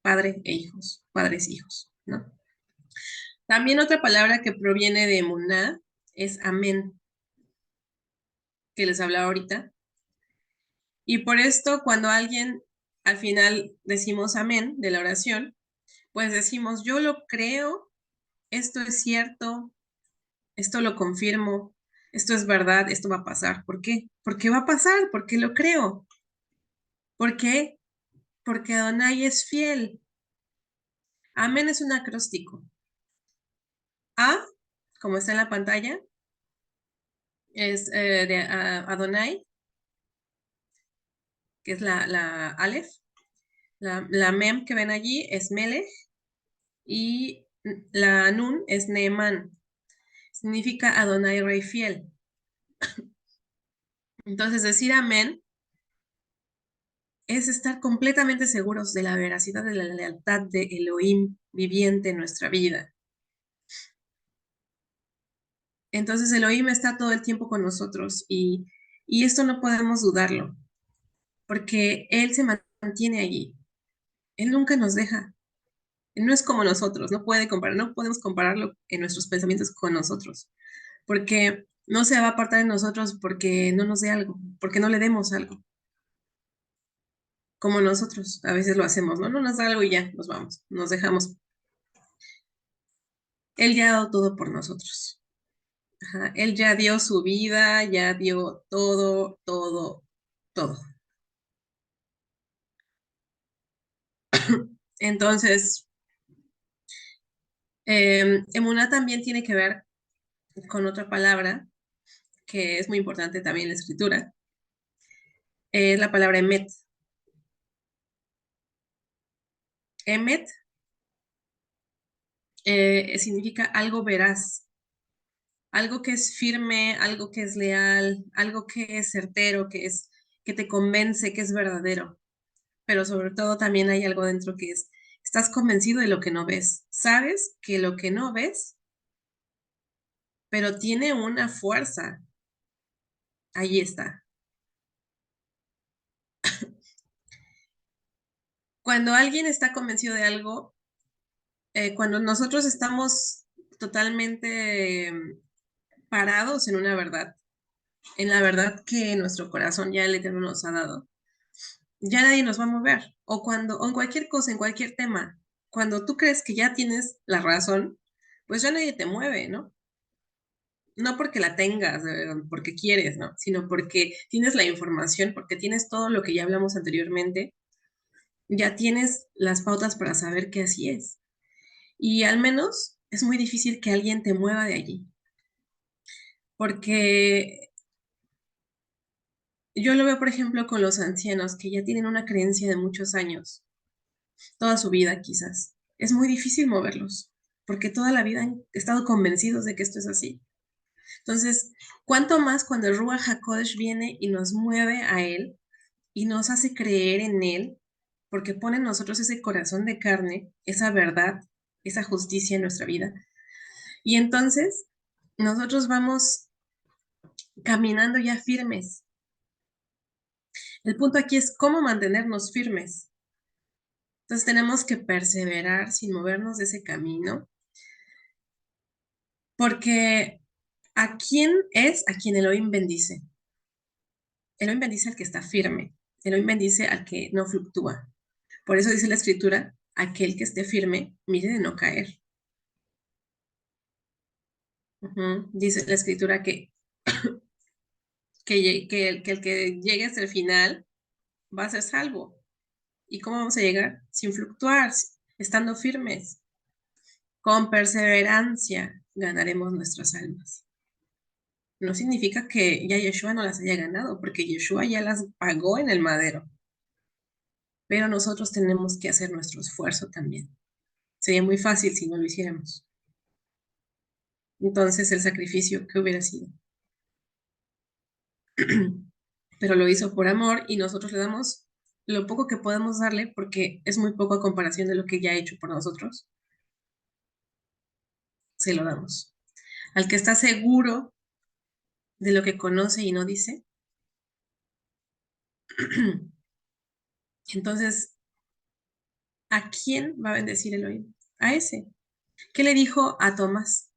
padres e hijos, ¿no? También otra palabra que proviene de emuná es amén. que les hablaba ahorita. Y por esto, cuando alguien al final decimos amén de la oración, pues decimos, yo lo creo, esto es cierto, esto lo confirmo, esto es verdad, esto va a pasar. ¿Por qué? Porque va a pasar, porque lo creo. ¿Por qué? Porque Adonai es fiel. Amén es un acróstico. A, como está en la pantalla, es de Adonai, que es la Aleph. La Mem que ven allí es Melech y la Nun es Neeman. Significa Adonai Rey fiel. Entonces decir amén es estar completamente seguros de la veracidad, de la lealtad de Elohim viviente en nuestra vida. Entonces Elohim está todo el tiempo con nosotros y esto no podemos dudarlo, porque Él se mantiene allí. Él nunca nos deja. Él no es como nosotros, no podemos compararlo en nuestros pensamientos con nosotros, porque no se va a apartar de nosotros porque no nos dé algo, porque no le demos algo, como nosotros a veces lo hacemos, ¿no? No nos da algo y ya, nos vamos, nos dejamos. Él ya ha dado todo por nosotros. Ajá. Él ya dio su vida, ya dio todo, todo, todo. Entonces, emuná también tiene que ver con otra palabra que es muy importante también en la escritura, es la palabra emet. Emet significa algo veraz, algo que es firme, algo que es leal, algo que es certero, que te convence, que es verdadero. Pero sobre todo también hay algo dentro que es, estás convencido de lo que no ves. Sabes que lo que no ves, pero tiene una fuerza. Ahí está. Cuando alguien está convencido de algo, cuando nosotros estamos totalmente parados en una verdad, en la verdad que nuestro corazón ya el Eterno nos ha dado, ya nadie nos va a mover. O en cualquier cosa, en cualquier tema, cuando tú crees que ya tienes la razón, pues ya nadie te mueve, ¿no? No porque la tengas, porque quieres, ¿no? Sino porque tienes la información, porque tienes todo lo que ya hablamos anteriormente, ya tienes las pautas para saber que así es. Y al menos es muy difícil que alguien te mueva de allí, porque yo lo veo, por ejemplo, con los ancianos que ya tienen una creencia de muchos años, toda su vida quizás. Es muy difícil moverlos, porque toda la vida han estado convencidos de que esto es así. Entonces, ¿cuánto más cuando el Ruach HaKodesh viene y nos mueve a Él y nos hace creer en Él, porque pone en nosotros ese corazón de carne, esa verdad, esa justicia en nuestra vida? Y entonces, nosotros vamos caminando ya firmes. El punto aquí es cómo mantenernos firmes. Entonces tenemos que perseverar sin movernos de ese camino, porque ¿a quién es a quien Elohim bendice? Elohim bendice al que está firme, Elohim bendice al que no fluctúa. Por eso dice la escritura, aquel que esté firme, mire de no caer. Dice la escritura que el que llegue hasta el final va a ser salvo. ¿Y cómo vamos a llegar? Sin fluctuar, estando firmes. Con perseverancia ganaremos nuestras almas. No significa que ya Yeshua no las haya ganado, porque Yeshua ya las pagó en el madero. Pero nosotros tenemos que hacer nuestro esfuerzo también. Sería muy fácil si no lo hiciéramos. Entonces, el sacrificio, ¿qué hubiera sido? Pero lo hizo por amor y nosotros le damos lo poco que podemos darle, porque es muy poco a comparación de lo que ya ha hecho por nosotros. Se lo damos. Al que está seguro de lo que conoce y no dice, entonces, ¿a quién va a bendecir Elohim? A ese. ¿Qué le dijo a Tomás?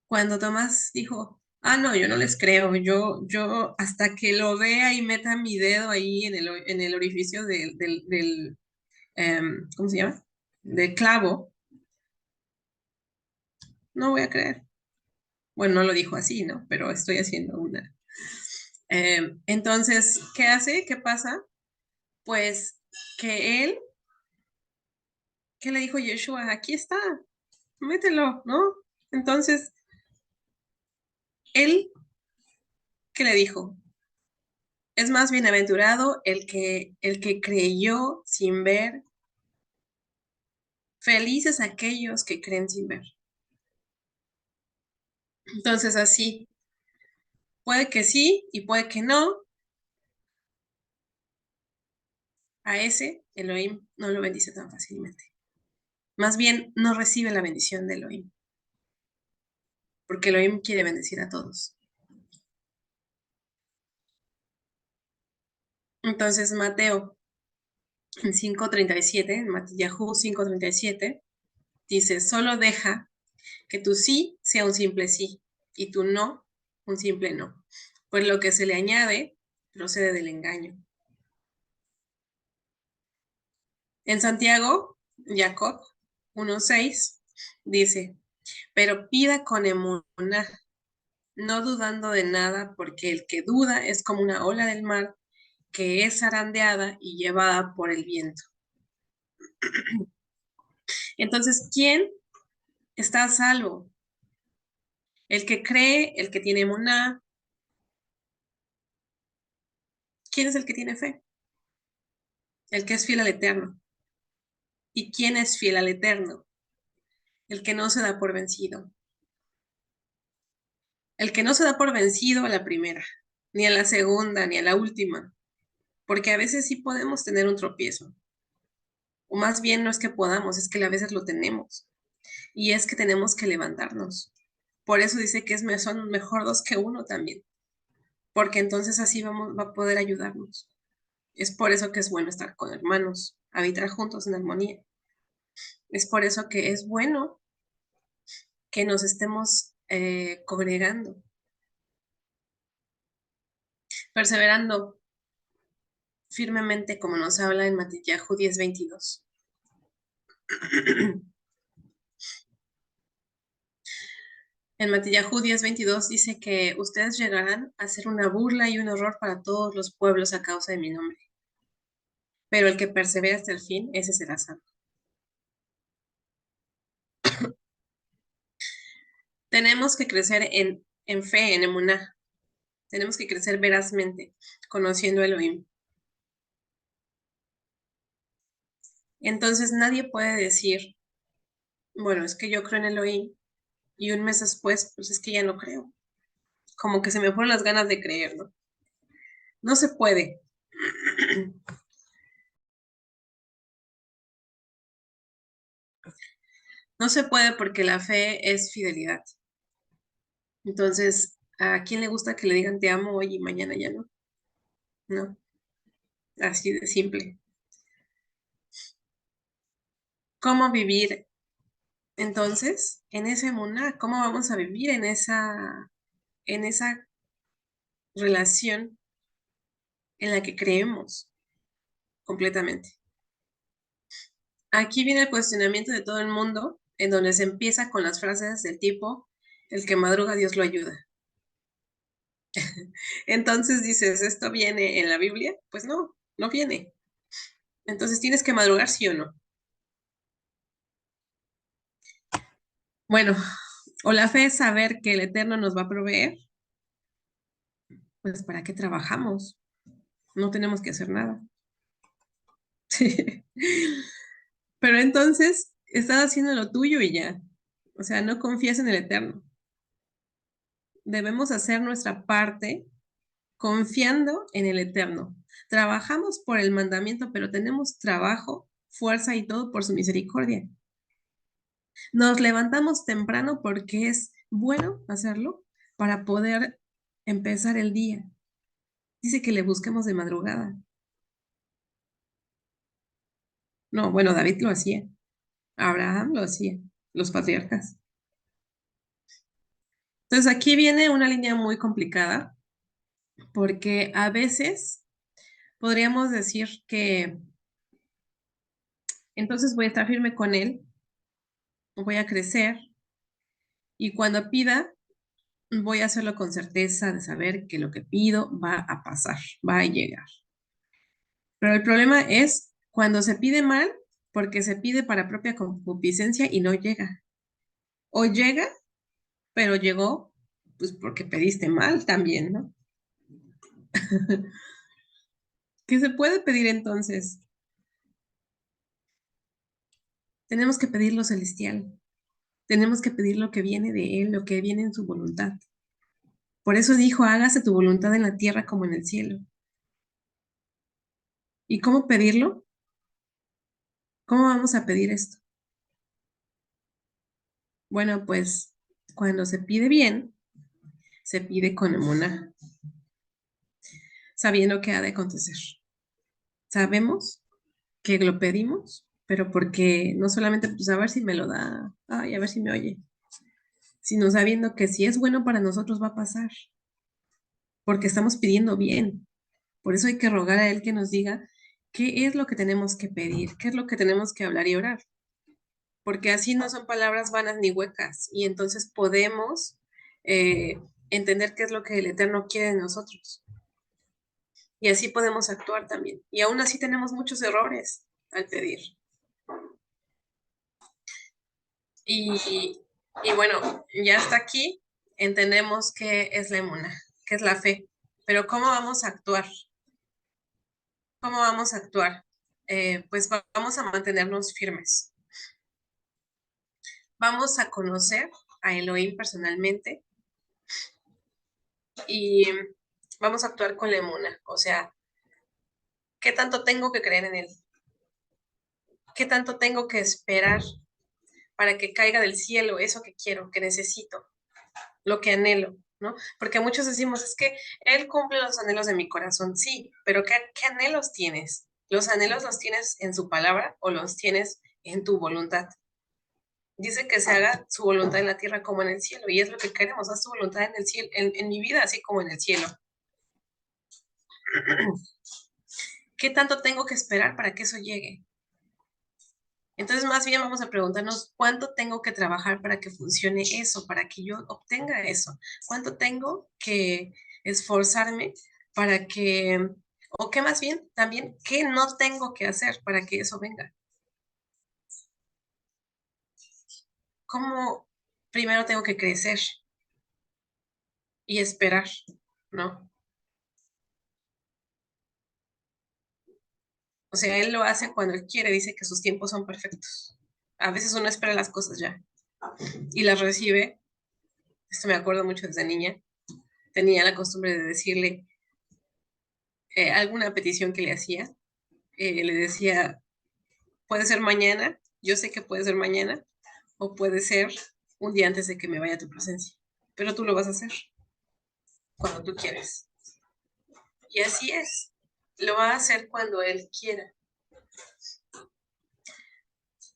Cuando Tomás dijo, Ah, no, yo no les creo. Yo hasta que lo vea y meta mi dedo ahí en el orificio ¿cómo se llama? Del clavo, no voy a creer. Bueno, no lo dijo así, ¿no? Pero estoy haciendo una. Entonces, ¿qué hace? ¿Qué pasa? Pues que él, ¿qué le dijo Yeshua? Aquí está, mételo, ¿no? Entonces, él, ¿qué le dijo? Es más bienaventurado el que creyó sin ver. Felices aquellos que creen sin ver. Entonces, así, puede que sí y puede que no. A ese Elohim no lo bendice tan fácilmente. Más bien, no recibe la bendición de Elohim, porque Elohim quiere bendecir a todos. Entonces, Mateo en 5:37, en Matillahu 5:37, dice, solo deja que tu sí sea un simple sí y tu no un simple no, pues lo que se le añade procede del engaño. En Santiago, Jacob 1:6 dice, pero pida con emuná, no dudando de nada, porque el que duda es como una ola del mar que es zarandeada y llevada por el viento. Entonces, ¿quién está a salvo? El que cree, el que tiene emuná. ¿Quién es el que tiene fe? El que es fiel al Eterno. ¿Y quién es fiel al Eterno? El que no se da por vencido. El que no se da por vencido a la primera, ni a la segunda, ni a la última, porque a veces sí podemos tener un tropiezo, o más bien no es que podamos, es que a veces lo tenemos, y es que tenemos que levantarnos. Por eso dice que son mejor dos que uno también, porque entonces así va a poder ayudarnos. Es por eso que es bueno estar con hermanos, habitar juntos en armonía. Es por eso que es bueno que nos estemos congregando, perseverando firmemente como nos habla en Matillahu 10:22. En Matillahu 10:22 dice que ustedes llegarán a ser una burla y un horror para todos los pueblos a causa de mi nombre. Pero el que persevera hasta el fin, ese será salvo. Tenemos que crecer en fe, en emuná. Tenemos que crecer verazmente, conociendo a Elohim. Entonces nadie puede decir, bueno, es que yo creo en Elohim, y un mes después, pues es que ya no creo. Como que se me fueron las ganas de creer, ¿no? No se puede. No se puede porque la fe es fidelidad. Entonces, ¿a quién le gusta que le digan te amo hoy y mañana ya no? No, así de simple. ¿Cómo vivir entonces en ese emuná? ¿Cómo vamos a vivir en esa relación en la que creemos completamente? Aquí viene el cuestionamiento de todo el mundo, en donde se empieza con las frases del tipo, el que madruga, Dios lo ayuda. Entonces dices, ¿esto viene en la Biblia? Pues no, no viene. Entonces tienes que madrugar, sí o no. Bueno, o la fe es saber que el Eterno nos va a proveer, pues ¿para qué trabajamos? No tenemos que hacer nada. Pero entonces estás haciendo lo tuyo y ya. O sea, no confías en el Eterno. Debemos hacer nuestra parte confiando en el Eterno. Trabajamos por el mandamiento, pero tenemos trabajo, fuerza y todo por su misericordia. Nos levantamos temprano porque es bueno hacerlo para poder empezar el día. Dice que le busquemos de madrugada. No, bueno, David lo hacía, Abraham lo hacía, los patriarcas. Entonces aquí viene una línea muy complicada porque a veces podríamos decir que entonces voy a estar firme con él, voy a crecer y cuando pida voy a hacerlo con certeza de saber que lo que pido va a pasar, va a llegar. Pero el problema es cuando se pide mal porque se pide para propia concupiscencia y no llega. O llega, pero llegó pues porque pediste mal también, ¿no? ¿Qué se puede pedir entonces? Tenemos que pedir lo celestial. Tenemos que pedir lo que viene de Él, lo que viene en su voluntad. Por eso dijo, hágase tu voluntad en la tierra como en el cielo. ¿Y cómo pedirlo? ¿Cómo vamos a pedir esto? Bueno, pues cuando se pide bien, se pide con emuná, sabiendo que ha de acontecer. Sabemos que lo pedimos, pero porque no solamente pues a ver si me lo da, ay, a ver si me oye, sino sabiendo que si es bueno para nosotros va a pasar, porque estamos pidiendo bien. Por eso hay que rogar a Él que nos diga qué es lo que tenemos que pedir, qué es lo que tenemos que hablar y orar, porque así no son palabras vanas ni huecas, y entonces podemos eh, entender qué es lo que el Eterno quiere de nosotros. Y así podemos actuar también. Y aún así tenemos muchos errores al pedir. Y, y bueno, ya hasta aquí entendemos qué es la emuna, qué es la fe. Pero ¿cómo vamos a actuar? ¿Cómo vamos a actuar? Pues vamos a mantenernos firmes. Vamos a conocer a Elohim personalmente y vamos a actuar con la emuna. O sea, ¿qué tanto tengo que creer en Él? ¿Qué tanto tengo que esperar para que caiga del cielo eso que quiero, que necesito, lo que anhelo, ¿no? Porque muchos decimos, es que Él cumple los anhelos de mi corazón, sí, pero ¿qué anhelos tienes? ¿Los anhelos los tienes en su palabra o los tienes en tu voluntad? Dice que se haga su voluntad en la tierra como en el cielo, y es lo que queremos, haz su voluntad en el cielo, en mi vida, así como en el cielo. ¿Qué tanto tengo que esperar para que eso llegue? Entonces, más bien vamos a preguntarnos cuánto tengo que trabajar para que funcione eso, para que yo obtenga eso. ¿Cuánto tengo que esforzarme para que, o qué más bien, también, qué no tengo que hacer para que eso venga? ¿Cómo primero tengo que crecer y esperar, ¿no? O sea, él lo hace cuando él quiere, dice que sus tiempos son perfectos. A veces uno espera las cosas ya y las recibe. Esto me acuerdo mucho desde niña. Tenía la costumbre de decirle alguna petición que le hacía. Le decía, puede ser mañana, yo sé que puede ser mañana, o puede ser un día antes de que me vaya a tu presencia. Pero tú lo vas a hacer cuando tú quieres. Y así es. Lo va a hacer cuando él quiera.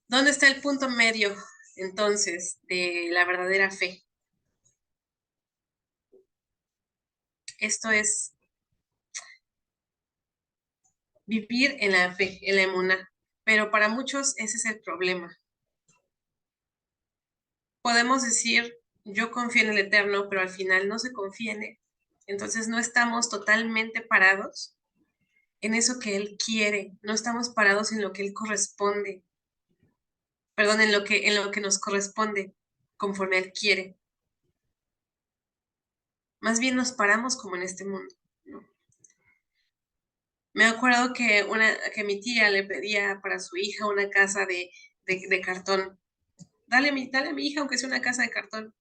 ¿Dónde está el punto medio, entonces, de la verdadera fe? Esto es vivir en la fe, en la emuná. Pero para muchos ese es el problema. Podemos decir, yo confío en el Eterno, pero al final no se confía en Él. Entonces no estamos totalmente parados en eso que Él quiere, no estamos parados en lo que Él corresponde, perdón, en lo que nos corresponde conforme Él quiere. Más bien nos paramos como en este mundo, ¿no? Me acuerdo que mi tía le pedía para su hija una casa de cartón. Dale a mi hija aunque sea una casa de cartón.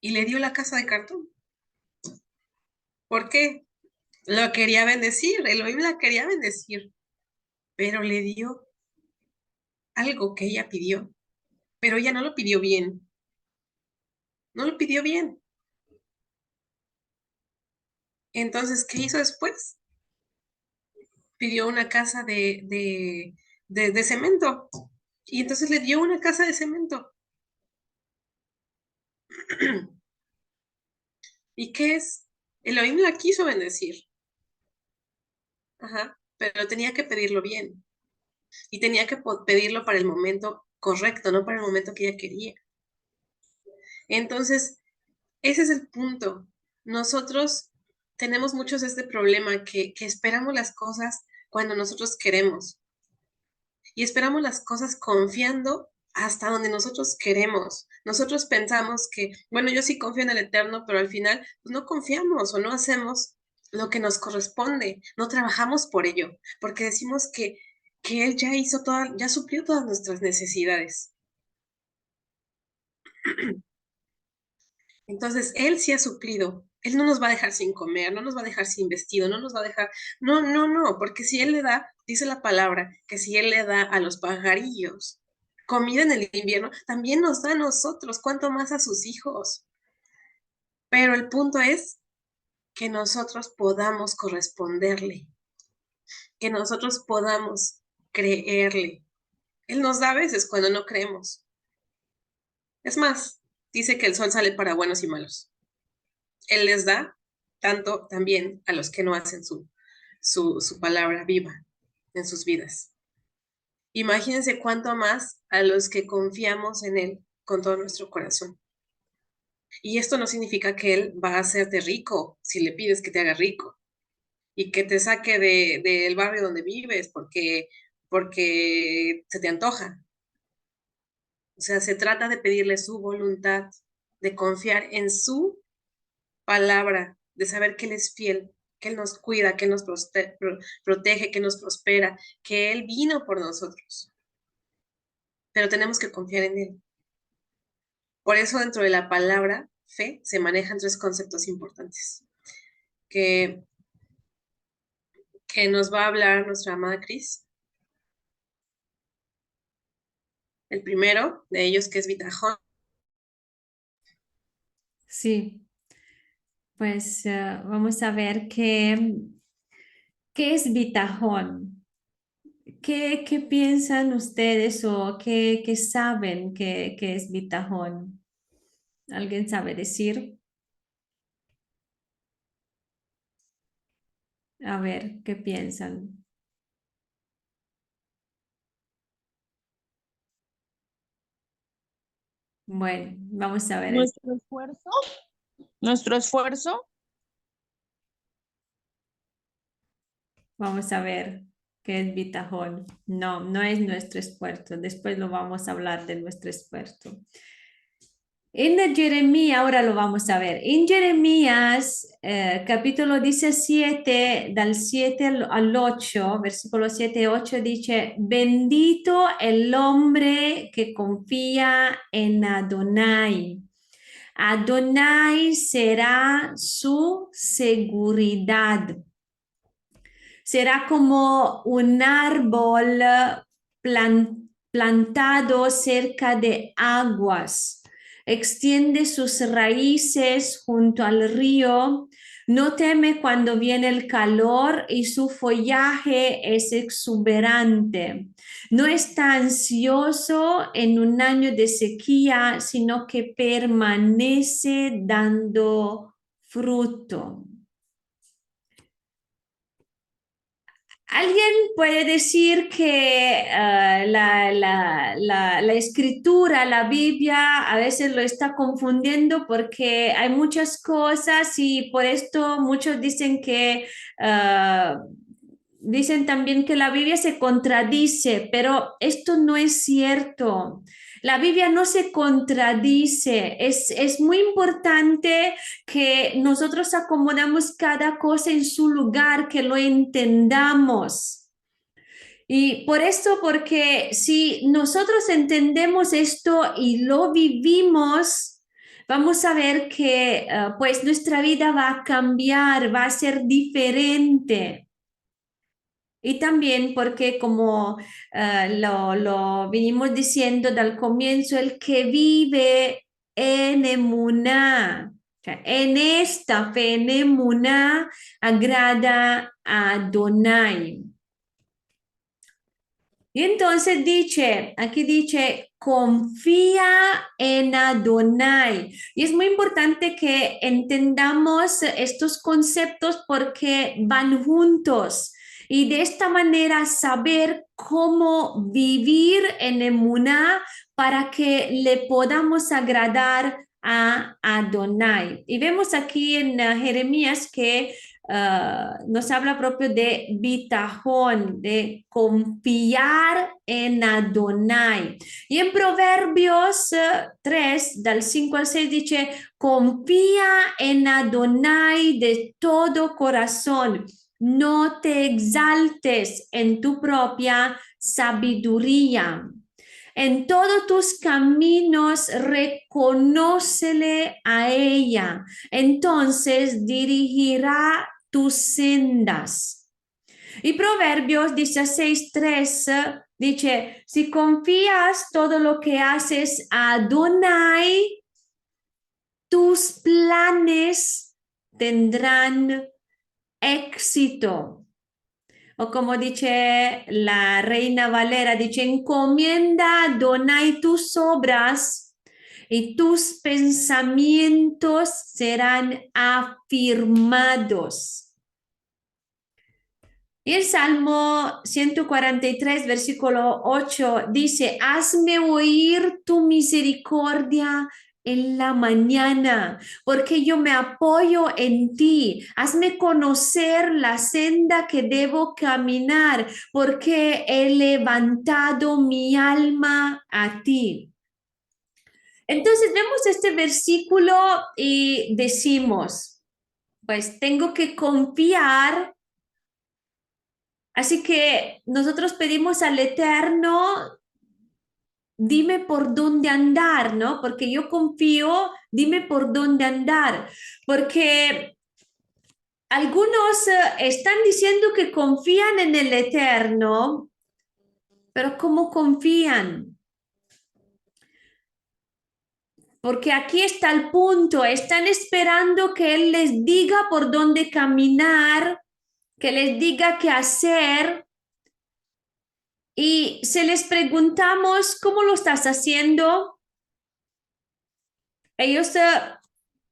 Y le dio la casa de cartón. ¿Por qué? Lo quería bendecir, Elohim la quería bendecir, pero le dio algo que ella pidió, pero ella no lo pidió bien, no lo pidió bien. Entonces, ¿qué hizo después? Pidió una casa de cemento, y entonces le dio una casa de cemento. ¿Y qué es? Elohim la quiso bendecir. Ajá, pero tenía que pedirlo bien. Y tenía que pedirlo para el momento correcto, no para el momento que ella quería. Entonces, ese es el punto. Nosotros tenemos muchos este problema que esperamos las cosas cuando nosotros queremos. Y esperamos las cosas confiando hasta donde nosotros queremos. Nosotros pensamos que, bueno, yo sí confío en el Eterno, pero al final pues, no confiamos o no hacemos lo que nos corresponde, no trabajamos por ello, porque decimos que Él ya hizo toda, ya suplió todas nuestras necesidades. Entonces, Él sí ha suplido. Él no nos va a dejar sin comer, no nos va a dejar sin vestido, no nos va a dejar, no, no, no, porque si Él le da, dice la palabra, que si Él le da a los pajarillos comida en el invierno, también nos da a nosotros, cuanto más a sus hijos. Pero el punto es que nosotros podamos corresponderle, que nosotros podamos creerle. Él nos da a veces cuando no creemos. Es más, dice que el sol sale para buenos y malos. Él les da tanto también a los que no hacen su palabra viva en sus vidas. Imagínense cuánto más a los que confiamos en Él con todo nuestro corazón. Y esto no significa que Él va a hacerte rico si le pides que te haga rico y que te saque del barrio donde vives porque se te antoja. O sea, se trata de pedirle su voluntad, de confiar en su palabra, de saber que Él es fiel, que Él nos cuida, que Él nos protege, que nos prospera, que Él vino por nosotros. Pero tenemos que confiar en Él. Por eso dentro de la palabra fe se manejan tres conceptos importantes que, que nos va a hablar nuestra amada Cris. El primero de ellos que es bitajón. Sí, pues vamos a ver qué es bitajón. ¿Qué piensan ustedes o qué saben que es bitajón? ¿Alguien sabe decir? A ver, ¿qué piensan? Bueno, vamos a ver. Nuestro esfuerzo, Vamos a ver qué es bitajón. No, no es nuestro esfuerzo. Después lo vamos a hablar de nuestro esfuerzo. En Jeremías, ahora lo vamos a ver. En Jeremías, capítulo 17, del 7 al 8, versículo 7 y 8, dice, bendito el hombre que confía en Adonai. Adonai será su seguridad. Será como un árbol plantado cerca de aguas. Extiende sus raíces junto al río. No teme cuando viene el calor y su follaje es exuberante. No está ansioso en un año de sequía, sino que permanece dando fruto. Alguien puede decir que la escritura, la Biblia, a veces lo está confundiendo porque hay muchas cosas y por esto muchos dicen que dicen también que la Biblia se contradice, pero esto no es cierto. La Biblia no se contradice. Es muy importante que nosotros acomodamos cada cosa en su lugar, que lo entendamos. Y por eso, porque si nosotros entendemos esto y lo vivimos, vamos a ver que pues nuestra vida va a cambiar, va a ser diferente. Y también porque como lo vinimos diciendo del comienzo, el que vive en emuná, o sea, en esta fe, en emuná, agrada a Adonai. Y entonces aquí dice, confía en Adonai. Y es muy importante que entendamos estos conceptos porque van juntos. Y de esta manera saber cómo vivir en emuná para que le podamos agradar a Adonai. Y vemos aquí en Jeremías que nos habla propio de bitajón, de confiar en Adonai. Y en Proverbios 3, del 5 al 6, dice, confía en Adonai de todo corazón. No te exaltes en tu propia sabiduría. En todos tus caminos reconócele a ella. Entonces dirigirá tus sendas. Y Proverbios 16:3 dice, si confías todo lo que haces a Adonai, tus planes tendrán éxito. O como dice la Reina Valera, dice, encomienda a Adonai tus obras y tus pensamientos serán afirmados. Y el Salmo 143, versículo 8 dice, hazme oír tu misericordia en la mañana, porque yo me apoyo en ti. Hazme conocer la senda que debo caminar, porque he levantado mi alma a ti. Entonces vemos este versículo y decimos, pues tengo que confiar. Así que nosotros pedimos al Eterno, dime por dónde andar, ¿no? Porque yo confío, dime por dónde andar. Porque algunos están diciendo que confían en el Eterno, pero ¿cómo confían? Porque aquí está el punto, están esperando que Él les diga por dónde caminar, que les diga qué hacer. Y se les preguntamos, ¿cómo lo estás haciendo? Ellos,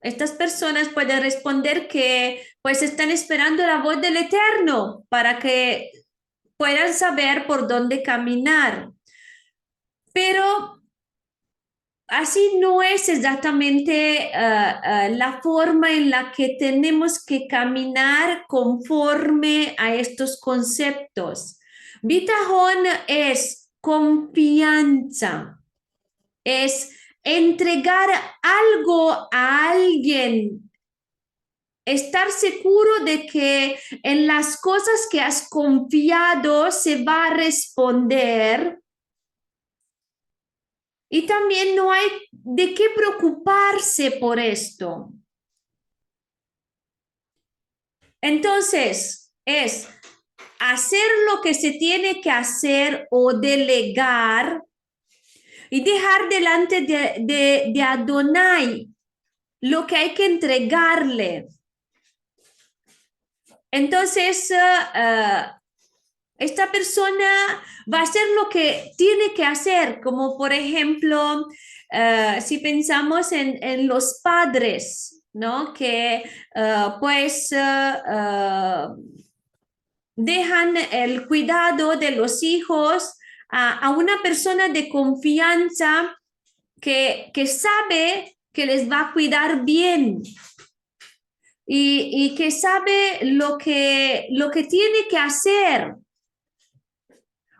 estas personas pueden responder que pues están esperando la voz del Eterno para que puedan saber por dónde caminar. Pero así no es exactamente la forma en la que tenemos que caminar conforme a estos conceptos. Bitajón es confianza, es entregar algo a alguien, estar seguro de que en las cosas que has confiado se va a responder. Y también no hay de qué preocuparse por esto. Entonces, es hacer lo que se tiene que hacer o delegar y dejar delante de Adonai lo que hay que entregarle. Entonces, esta persona va a hacer lo que tiene que hacer, como por ejemplo, si pensamos en los padres, ¿no? Que dejan el cuidado de los hijos a una persona de confianza que sabe que les va a cuidar bien. Y que sabe lo que tiene que hacer.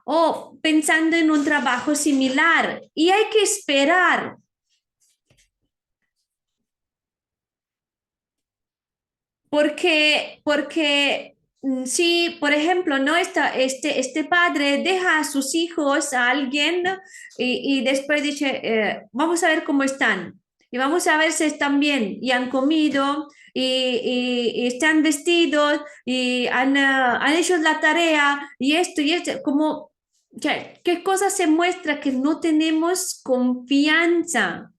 O pensando en un trabajo similar. Y hay que esperar. Porque si, por ejemplo, no este padre deja a sus hijos a alguien y después dice, vamos a ver cómo están. Y vamos a ver si están bien y han comido y están vestidos y han hecho la tarea y esto, como, ¿qué cosa se muestra? Que no tenemos confianza.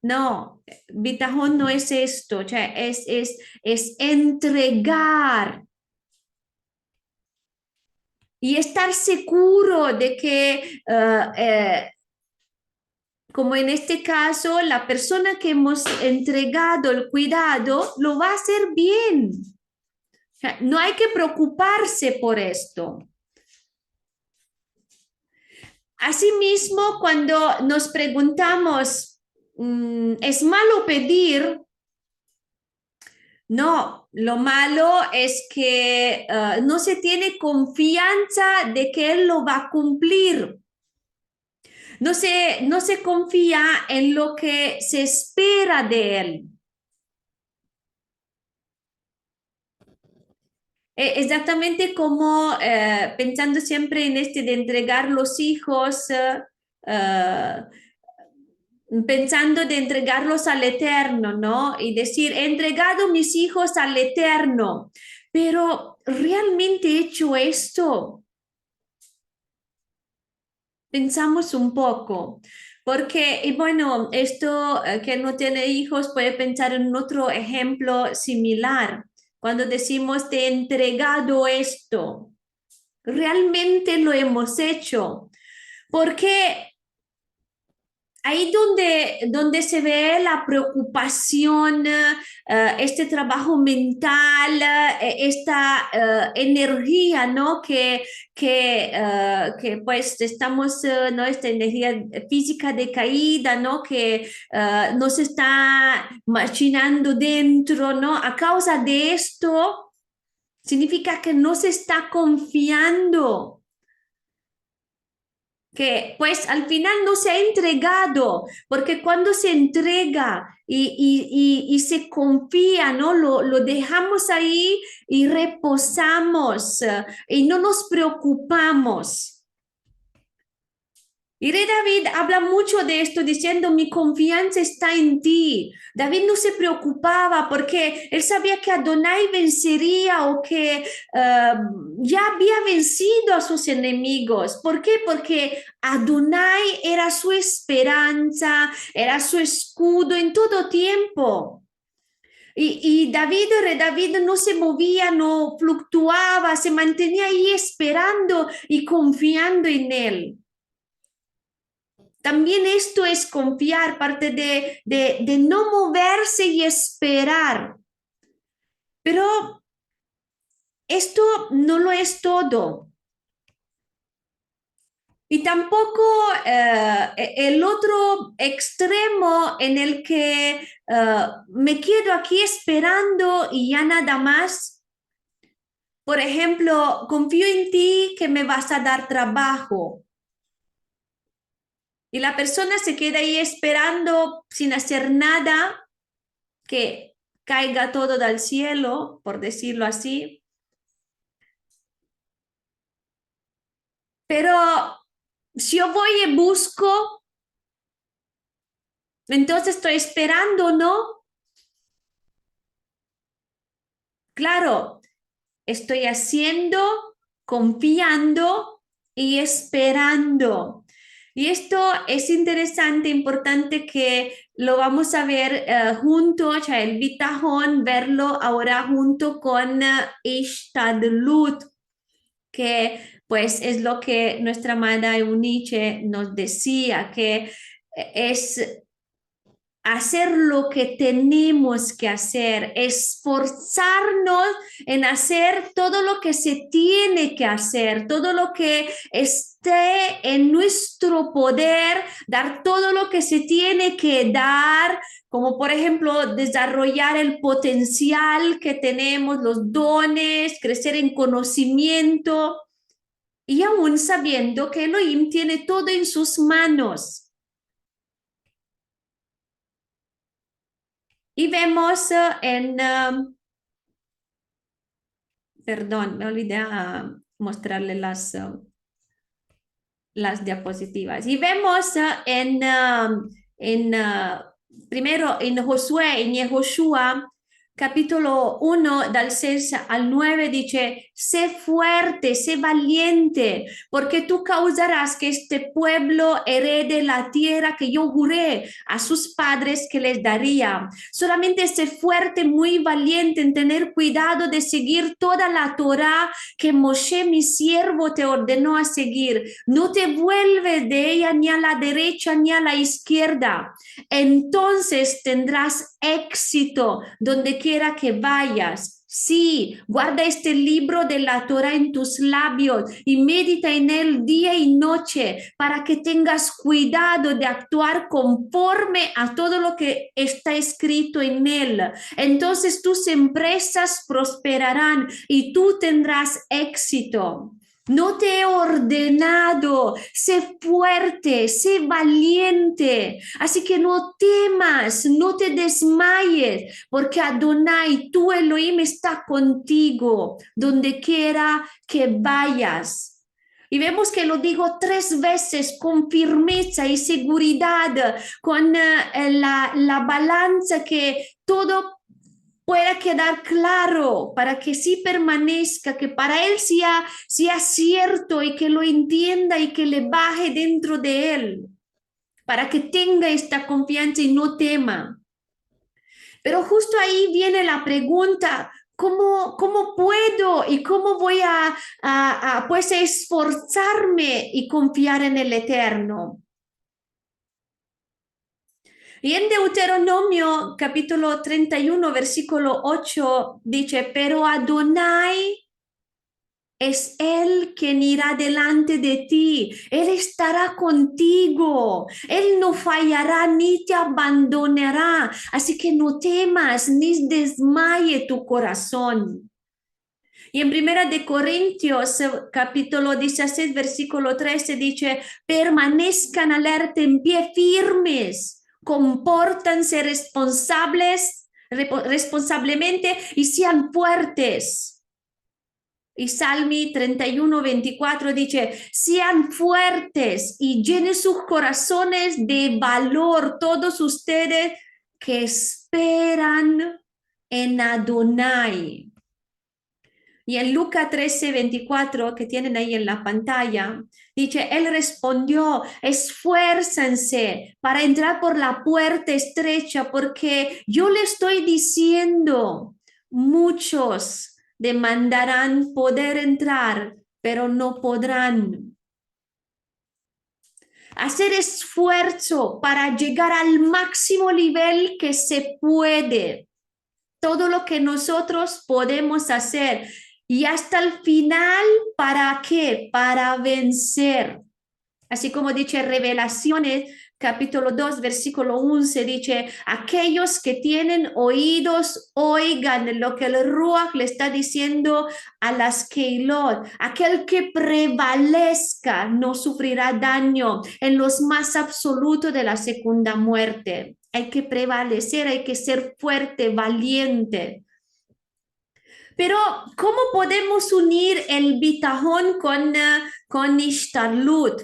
No, bitajón no es esto, es entregar. y estar seguro de que, como en este caso, la persona que hemos entregado el cuidado lo va a hacer bien. O sea, no hay que preocuparse por esto. Asimismo, cuando nos preguntamos, ¿es malo pedir? No, lo malo es que no se tiene confianza de que él lo va a cumplir. No se confía en lo que se espera de él. Exactamente como pensando siempre en este de entregar los hijos, eh, pensando de entregarlos al Eterno, ¿no? Y decir, he entregado mis hijos al Eterno, pero ¿realmente he hecho esto? Pensamos un poco, porque, y bueno, esto que no tiene hijos puede pensar en otro ejemplo similar. Cuando decimos, te he entregado esto, realmente lo hemos hecho, porque ahí donde se ve la preocupación, este trabajo mental, esta energía, ¿no? Que pues estamos, ¿no? Esta energía física decaída, ¿no? Que nos está machinando dentro, ¿no? A causa de esto, significa que no se está confiando, que pues al final no se ha entregado, porque cuando se entrega y se confía, ¿no? Lo dejamos ahí y reposamos y no nos preocupamos. Y Rey David habla mucho de esto diciendo, mi confianza está en ti. David no se preocupaba porque él sabía que Adonai vencería o que ya había vencido a sus enemigos. ¿Por qué? Porque Adonai era su esperanza, era su escudo en todo tiempo. Y David, Rey David no se movía, no fluctuaba, se mantenía ahí esperando y confiando en él. También esto es confiar, parte de no moverse y esperar. Pero esto no lo es todo. Y tampoco el otro extremo en el que me quedo aquí esperando y ya nada más. Por ejemplo, confío en ti que me vas a dar trabajo. Y la persona se queda ahí esperando sin hacer nada, que caiga todo del cielo, por decirlo así. Pero si yo voy y busco, entonces estoy esperando, ¿no? Claro, estoy haciendo, confiando y esperando. Y esto es interesante, importante que lo vamos a ver junto, o sea, el bitajón, verlo ahora junto con Ishtadlut, que pues es lo que nuestra amada Eunice nos decía, que es hacer lo que tenemos que hacer, esforzarnos en hacer todo lo que se tiene que hacer, todo lo que esté en nuestro poder, dar todo lo que se tiene que dar, como por ejemplo desarrollar el potencial que tenemos, los dones, crecer en conocimiento y aún sabiendo que Elohim tiene todo en sus manos. Y vemos perdón, me olvidé mostrarle las diapositivas. Y vemos primero en Josué, en Yehoshua, capítulo 1, del 6 al 9, dice, sé fuerte, sé valiente, porque tú causarás que este pueblo herede la tierra que yo juré a sus padres que les daría. Solamente sé fuerte, muy valiente en tener cuidado de seguir toda la Torá que Moshe, mi siervo, te ordenó a seguir. No te vuelves de ella ni a la derecha ni a la izquierda. Entonces tendrás éxito donde quiera que vayas. Sí, guarda este libro de la Torá en tus labios y medita en él día y noche para que tengas cuidado de actuar conforme a todo lo que está escrito en él. Entonces tus empresas prosperarán y tú tendrás éxito. No te he ordenado, sé fuerte, sé valiente. Así que no temas, no te desmayes, porque Adonai, tu Elohim, está contigo donde quiera que vayas. Y vemos que lo digo 3 veces con firmeza y seguridad, con la balanza que todo pueda quedar claro, para que sí permanezca, que para él sea cierto y que lo entienda y que le baje dentro de él, para que tenga esta confianza y no tema. Pero justo ahí viene la pregunta, ¿cómo puedo y cómo voy a pues esforzarme y confiar en el Eterno? Y en Deuteronomio capítulo 31, versículo 8 dice, pero Adonai es Él quien irá delante de ti. Él estará contigo. Él no fallará ni te abandonará. Así que no temas ni desmaye tu corazón. Y en Primera de Corintios, capítulo 16, versículo 13, dice, permanezcan alerta, en pie firmes, compórtense responsablemente y sean fuertes. Y Salmi 31, 24 dice, sean fuertes y llenen sus corazones de valor todos ustedes que esperan en Adonai. Y en Lucas 13, 24, que tienen ahí en la pantalla, dice, él respondió, esfuércense para entrar por la puerta estrecha, porque yo le estoy diciendo, muchos demandarán poder entrar, pero no podrán. Hacer esfuerzo para llegar al máximo nivel que se puede. Todo lo que nosotros podemos hacer. Y hasta el final, ¿para qué? Para vencer. Así como dice Revelaciones, capítulo 2, versículo 11, dice, aquellos que tienen oídos, oigan lo que el Ruach le está diciendo a las Keilot. Aquel que prevalezca no sufrirá daño en los más absolutos de la segunda muerte. Hay que prevalecer, hay que ser fuerte, valiente. Pero, ¿cómo podemos unir el bitajón con Ishtarlut?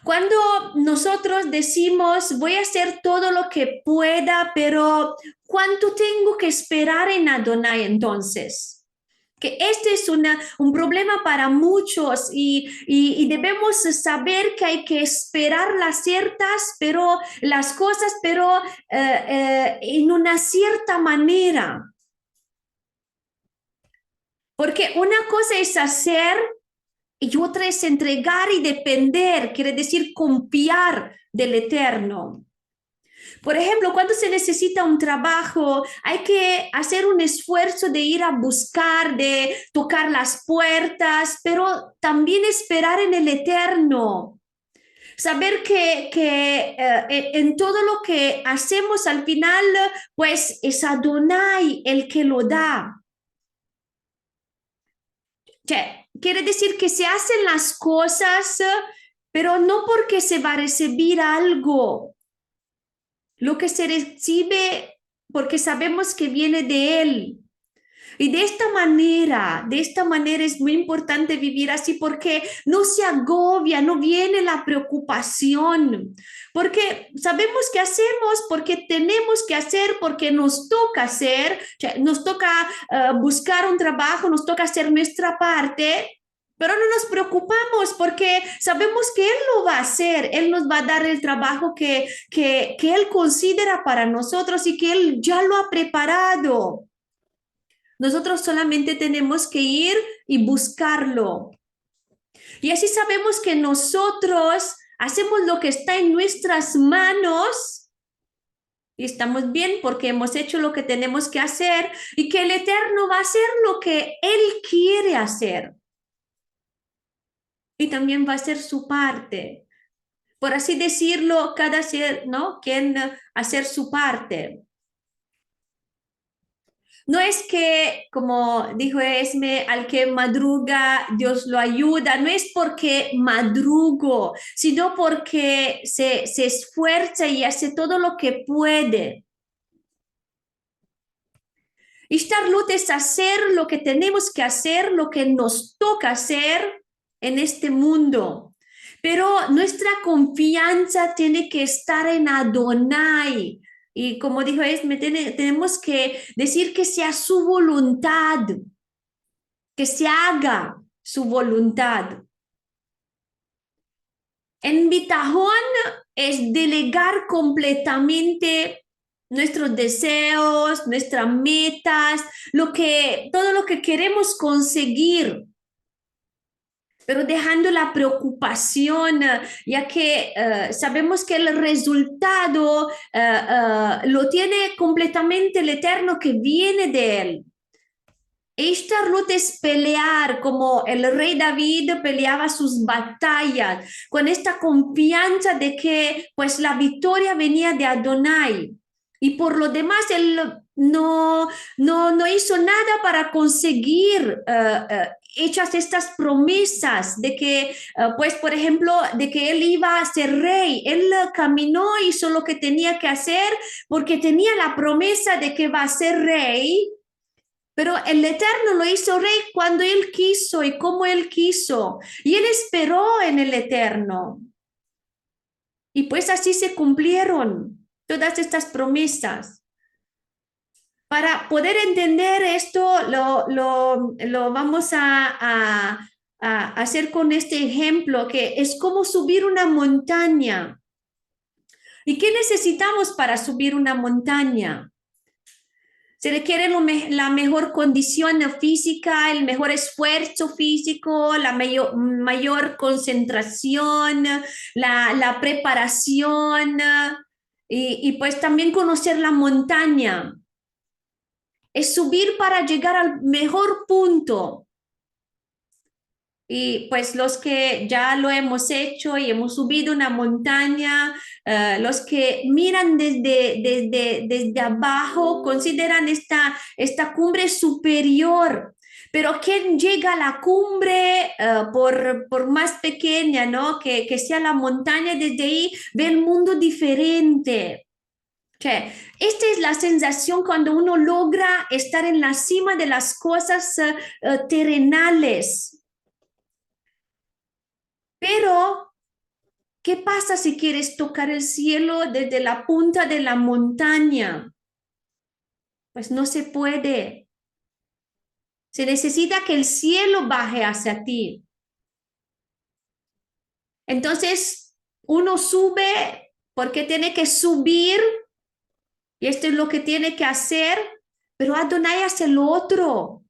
Cuando nosotros decimos, voy a hacer todo lo que pueda, pero ¿cuánto tengo que esperar en Adonai entonces? Que este es un problema para muchos y debemos saber que hay que esperar las cosas, pero en una cierta manera. Porque una cosa es hacer y otra es entregar y depender, quiere decir confiar del Eterno. Por ejemplo, cuando se necesita un trabajo, hay que hacer un esfuerzo de ir a buscar, de tocar las puertas, pero también esperar en el Eterno. Saber que en todo lo que hacemos al final, pues es Adonai el que lo da. Quiere decir que se hacen las cosas, pero no porque se va a recibir algo. Lo que se recibe porque sabemos que viene de Él. Y de esta manera es muy importante vivir así porque no se agobia, no viene la preocupación, porque sabemos que hacemos, porque tenemos que hacer, porque nos toca hacer, o sea, nos toca buscar un trabajo, nos toca hacer nuestra parte. Pero no nos preocupamos porque sabemos que Él lo va a hacer, Él nos va a dar el trabajo que Él considera para nosotros y que Él ya lo ha preparado. Nosotros solamente tenemos que ir y buscarlo. Y así sabemos que nosotros hacemos lo que está en nuestras manos y estamos bien porque hemos hecho lo que tenemos que hacer y que el Eterno va a hacer lo que Él quiere hacer. Y también va a hacer su parte. Por así decirlo, cada ser, ¿no? Quien hacer su parte. No es que, como dijo Esme, al que madruga Dios lo ayuda, no es porque madrugo, sino porque se esfuerza y hace todo lo que puede. Ishtarlut es hacer lo que tenemos que hacer, lo que nos toca hacer en este mundo. Pero nuestra confianza tiene que estar en Adonai. Y como dijo Esme, tenemos que decir que sea su voluntad, que se haga su voluntad. En Bitajón es delegar completamente nuestros deseos, nuestras metas, todo lo que queremos conseguir, pero dejando la preocupación, ya que sabemos que el resultado lo tiene completamente el Eterno que viene de Él. Ishtarlut es pelear como el rey David peleaba sus batallas, con esta confianza de que pues la victoria venía de Adonai. Y por lo demás, él no hizo nada para conseguir hechas estas promesas de que, pues, por ejemplo, de que él iba a ser rey. Él caminó, hizo lo que tenía que hacer porque tenía la promesa de que va a ser rey. Pero el Eterno lo hizo rey cuando Él quiso y como Él quiso. Y Él esperó en el Eterno. Y pues así se cumplieron todas estas promesas. Para poder entender esto, lo vamos a hacer con este ejemplo, que es como subir una montaña. ¿Y qué necesitamos para subir una montaña? Se requiere la mejor condición física, el mejor esfuerzo físico, la mayor concentración, la preparación y pues también conocer la montaña. Es subir para llegar al mejor punto. Y pues los que ya lo hemos hecho y hemos subido una montaña, los que miran desde abajo consideran esta cumbre superior. Pero quien llega a la cumbre, por más pequeña, ¿no? que sea la montaña, desde ahí ve el mundo diferente. Okay. Esta es la sensación cuando uno logra estar en la cima de las cosas terrenales. Pero, ¿qué pasa si quieres tocar el cielo desde la punta de la montaña? Pues no se puede. Se necesita que el cielo baje hacia ti. Entonces, uno sube porque tiene que subir y esto es lo que tiene que hacer, pero Adonai hace lo otro.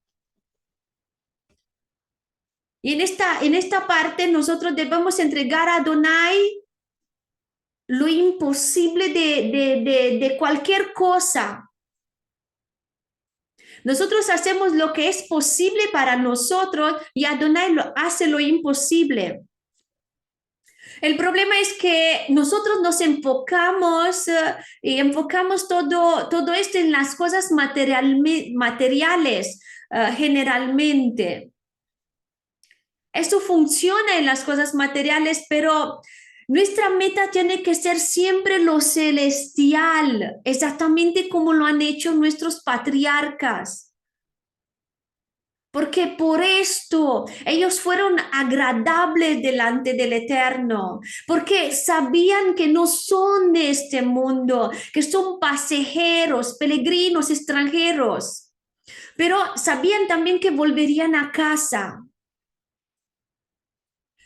Y en esta parte nosotros debemos entregar a Adonai lo imposible de cualquier cosa. Nosotros hacemos lo que es posible para nosotros y Adonai hace lo imposible. El problema es que nosotros nos enfocamos y enfocamos todo esto en las cosas materiales generalmente. Esto funciona en las cosas materiales, pero nuestra meta tiene que ser siempre lo celestial, exactamente como lo han hecho nuestros patriarcas. porque por esto ellos fueron agradables delante del Eterno, porque sabían que no son de este mundo, que son pasajeros, peregrinos, extranjeros, pero sabían también que volverían a casa.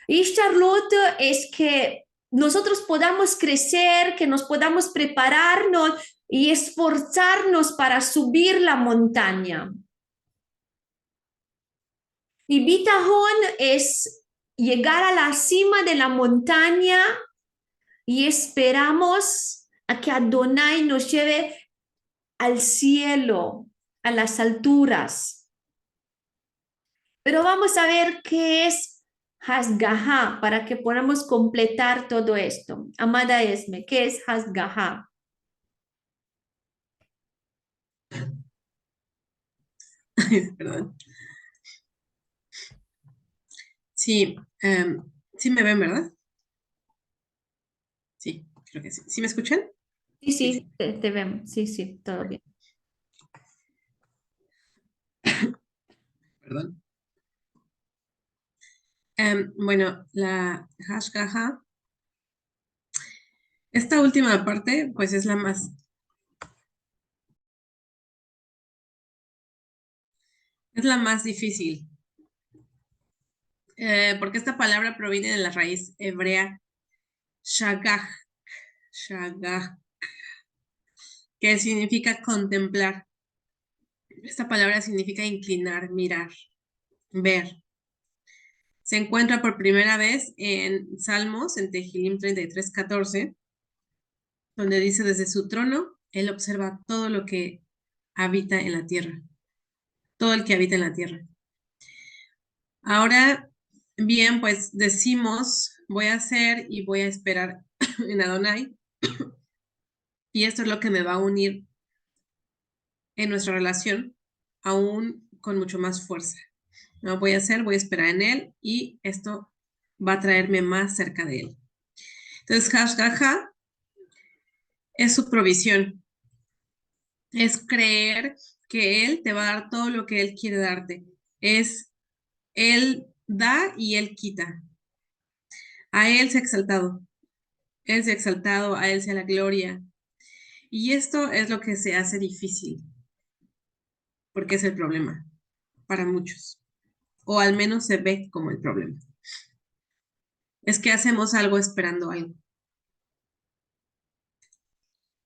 Y Charlotte es que nosotros podamos crecer, que nos podamos prepararnos y esforzarnos para subir la montaña. Y Bitajón es llegar a la cima de la montaña y esperamos a que Adonai nos lleve al cielo, a las alturas. Pero vamos a ver qué es Hasgahá para que podamos completar todo esto. Amada Esme, ¿qué es Hasgahá? Perdón. Sí, sí me ven, ¿verdad? Sí, creo que sí. ¿Sí me escuchan? Sí, sí, te vemos. Sí, sí, todo bien. Perdón. Bueno, la Hashgaha, esta última parte, pues es la más difícil, porque esta palabra proviene de la raíz hebrea shagah, shagah, que significa contemplar. Esta palabra significa inclinar, mirar, ver. Se encuentra por primera vez en Salmos, en Tehilim 33:14, donde dice, desde su trono, él observa todo lo que habita en la tierra, todo el que habita en la tierra. Ahora, bien, pues decimos, voy a hacer y voy a esperar en Adonai, y esto es lo que me va a unir en nuestra relación, aún con mucho más fuerza. No voy a hacer, voy a esperar en él, y esto va a traerme más cerca de él. Entonces, Hashgaha es su provisión, es creer que él te va a dar todo lo que él quiere darte. Es él da y él quita. A él sea exaltado. Él sea exaltado, a él sea la gloria. Y esto es lo que se hace difícil, porque es el problema para muchos, o al menos se ve como el problema. Es que hacemos algo esperando algo.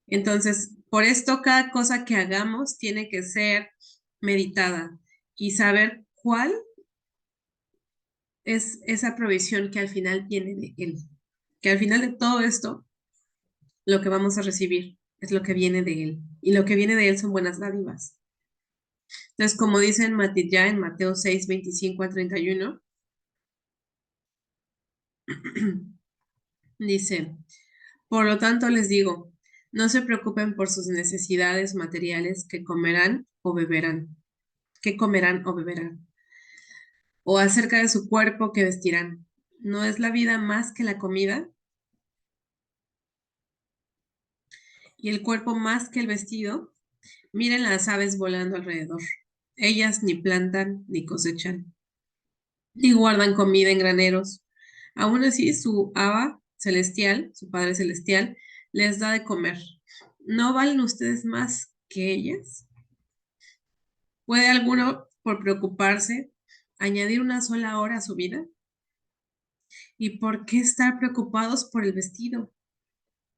Entonces, por esto cada cosa que hagamos tiene que ser meditada y saber cuál es esa provisión que al final viene de Él. Que al final de todo esto, lo que vamos a recibir es lo que viene de Él. Y lo que viene de Él son buenas dádivas. Entonces, como dice en Mateo 6:25-31, dice, por lo tanto les digo, no se preocupen por sus necesidades materiales que comerán o beberán, o acerca de su cuerpo que vestirán. ¿No es la vida más que la comida y el cuerpo más que el vestido? Miren las aves volando alrededor. Ellas ni plantan ni cosechan, ni guardan comida en graneros. Aún así, su Abba celestial, su Padre celestial, les da de comer. ¿No valen ustedes más que ellas? ¿Puede alguno, por preocuparse, añadir una sola hora a su vida? ¿Y por qué estar preocupados por el vestido?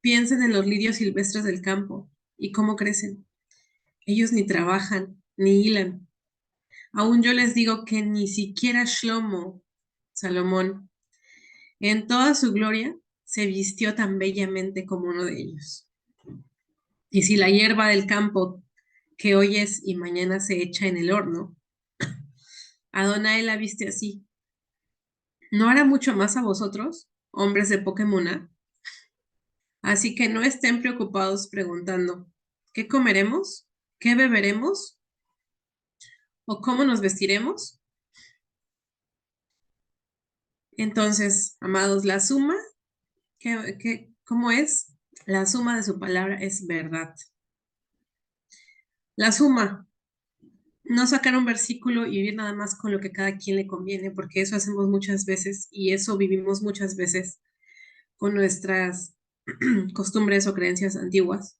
Piensen en los lirios silvestres del campo y cómo crecen. Ellos ni trabajan, ni hilan. Aún yo les digo que ni siquiera Shlomo, Salomón, en toda su gloria, se vistió tan bellamente como uno de ellos. Y si la hierba del campo que hoy es y mañana se echa en el horno, Adonai la viste así, ¿no hará mucho más a vosotros, hombres de poca emuna? Así que no estén preocupados preguntando, ¿qué comeremos? ¿Qué beberemos? ¿O cómo nos vestiremos? Entonces, amados, la suma, ¿cómo es? La suma de su palabra es verdad. La suma, no sacar un versículo y vivir nada más con lo que cada quien le conviene, porque eso hacemos muchas veces y eso vivimos muchas veces con nuestras costumbres o creencias antiguas.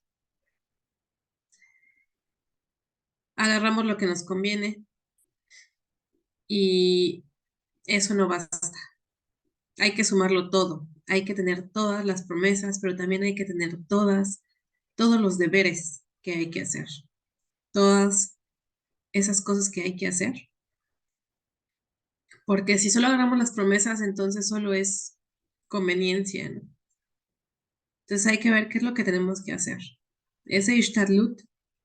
Agarramos lo que nos conviene y eso no basta. Hay que sumarlo todo. Hay que tener todas las promesas, pero también hay que tener todos los deberes que hay que hacer. Todas esas cosas que hay que hacer. Porque si solo agarramos las promesas, entonces solo es conveniencia, ¿no? Entonces hay que ver qué es lo que tenemos que hacer. Ese Ishtadlut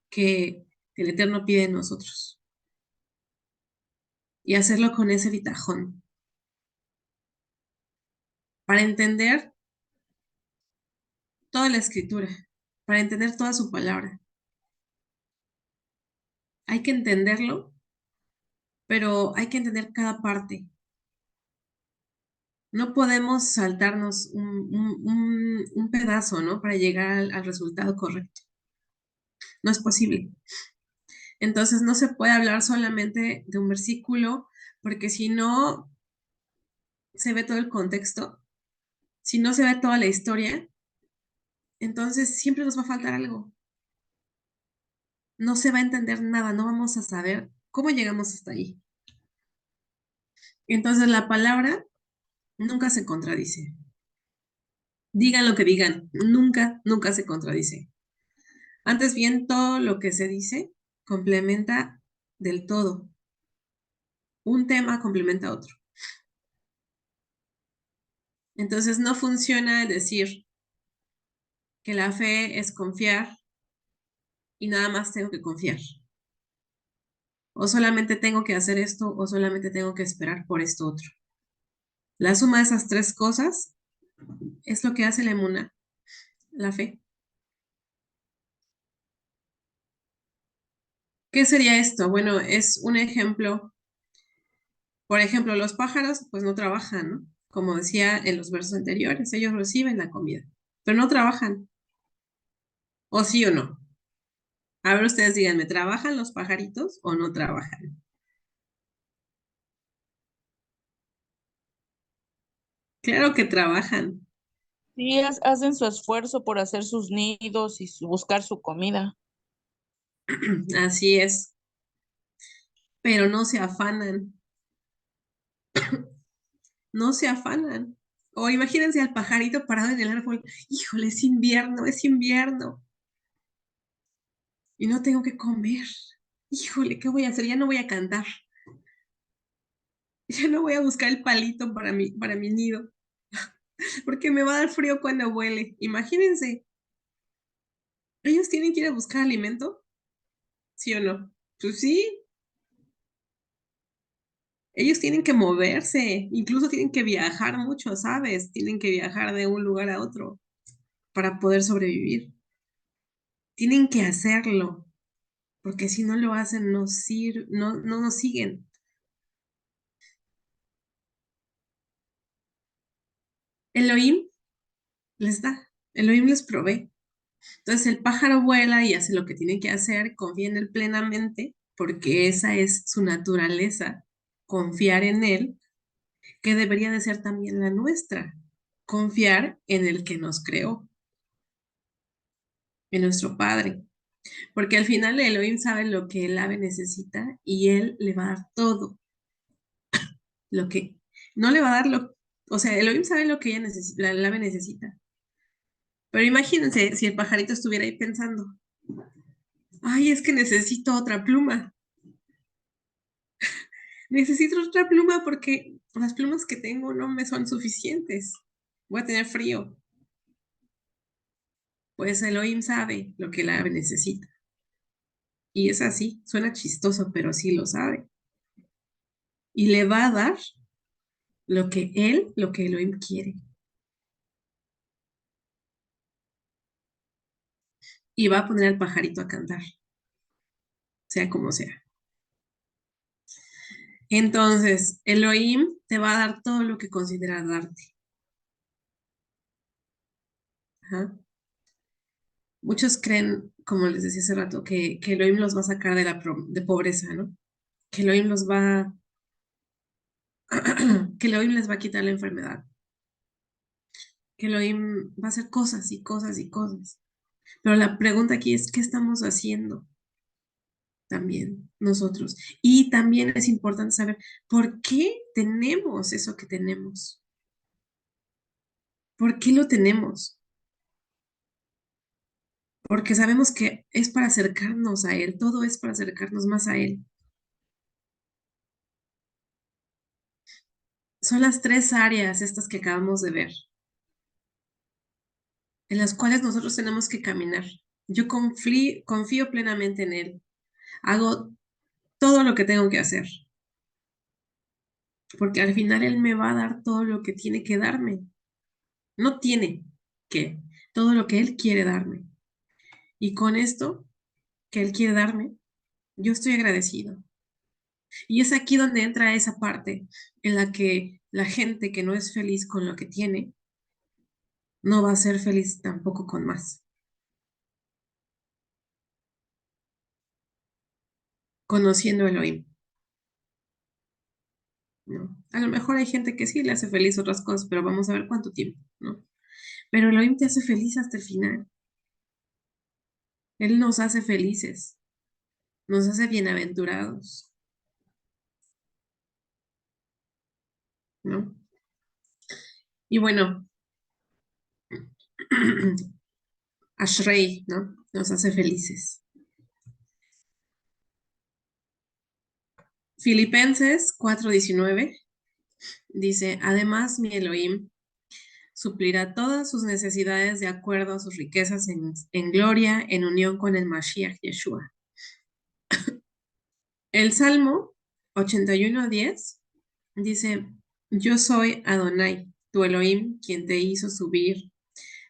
que el Eterno pide de nosotros. Y hacerlo con ese bitajón. Para entender toda la escritura. Para entender toda su palabra. Hay que entenderlo, pero hay que entender cada parte. No podemos saltarnos un pedazo, ¿no? Para llegar al resultado correcto. No es posible. Entonces no se puede hablar solamente de un versículo, porque si no se ve todo el contexto, si no se ve toda la historia, entonces siempre nos va a faltar algo. No se va a entender nada, no vamos a saber cómo llegamos hasta ahí. Entonces la palabra nunca se contradice. Digan lo que digan, nunca se contradice. Antes bien, todo lo que se dice complementa del todo. Un tema complementa a otro. Entonces no funciona el decir que la fe es confiar y nada más tengo que confiar. O solamente tengo que hacer esto o solamente tengo que esperar por esto otro. La suma de esas tres cosas es lo que hace la emuna, la fe. ¿Qué sería esto? Bueno, es un ejemplo. Por ejemplo, los pájaros pues no trabajan, ¿no? Como decía en los versos anteriores, ellos reciben la comida, pero no trabajan. ¿O sí o no? A ver, ustedes díganme, ¿trabajan los pajaritos o no trabajan? Claro que trabajan. Sí, hacen su esfuerzo por hacer sus nidos y buscar su comida. Así es, pero no se afanan, no se afanan. O imagínense al pajarito parado en el árbol, híjole, es invierno, y no tengo que comer. Híjole, ¿qué voy a hacer? Ya no voy a cantar, ya no voy a buscar el palito para mi nido, porque me va a dar frío cuando vuele. Imagínense, ellos tienen que ir a buscar alimento, ¿sí o no? Pues sí, ellos tienen que moverse, incluso tienen que viajar mucho, ¿sabes? Tienen que viajar de un lugar a otro para poder sobrevivir. Tienen que hacerlo, porque si no lo hacen, no nos siguen. Elohim les da, Elohim les provee. Entonces el pájaro vuela y hace lo que tiene que hacer, confía en él plenamente, porque esa es su naturaleza, confiar en él, que debería de ser también la nuestra, confiar en el que nos creó, en nuestro Padre. Porque al final Elohim sabe lo que el ave necesita y él le va a dar todo lo que no le va a dar o sea, Elohim sabe lo que ella necesita, el ave necesita. Pero imagínense si el pajarito estuviera ahí pensando, ay, es que necesito otra pluma. Necesito otra pluma porque las plumas que tengo no me son suficientes. Voy a tener frío. Pues Elohim sabe lo que el ave necesita. Y es así, suena chistoso, pero sí lo sabe. Y le va a dar lo que Elohim quiere. Y va a poner al pajarito a cantar, sea como sea. Entonces, Elohim te va a dar todo lo que considera darte. Ajá. Muchos creen como les decía hace rato, que Elohim los va a sacar de de pobreza, ¿no? Que Elohim los va, que Elohim les va a quitar la enfermedad, que Elohim va a hacer cosas y cosas y cosas. Pero la pregunta aquí es, ¿qué estamos haciendo también nosotros? Y también es importante saber por qué tenemos eso que tenemos. ¿Por qué lo tenemos? Porque sabemos que es para acercarnos a Él, todo es para acercarnos más a Él. Son las tres áreas estas que acabamos de ver, en las cuales nosotros tenemos que caminar. Yo confío plenamente en Él. Hago todo lo que tengo que hacer, porque al final Él me va a dar todo lo que tiene que darme. No tiene que, todo lo que Él quiere darme. Y con esto que Él quiere darme, yo estoy agradecido. Y es aquí donde entra esa parte en la que la gente que no es feliz con lo que tiene, no va a ser feliz tampoco con más. Conociendo a Elohim, ¿no? A lo mejor hay gente que sí le hace feliz otras cosas, pero vamos a ver cuánto tiempo, ¿no? Pero Elohim te hace feliz hasta el final. Él nos hace felices, nos hace bienaventurados, ¿no? Y bueno, Ashrei, ¿no? Nos hace felices. Filipenses 4:19 dice, además mi Elohim suplirá todas sus necesidades de acuerdo a sus riquezas en gloria, en unión con el Mashiach Yeshua. El Salmo 81:10 dice, yo soy Adonai, tu Elohim, quien te hizo subir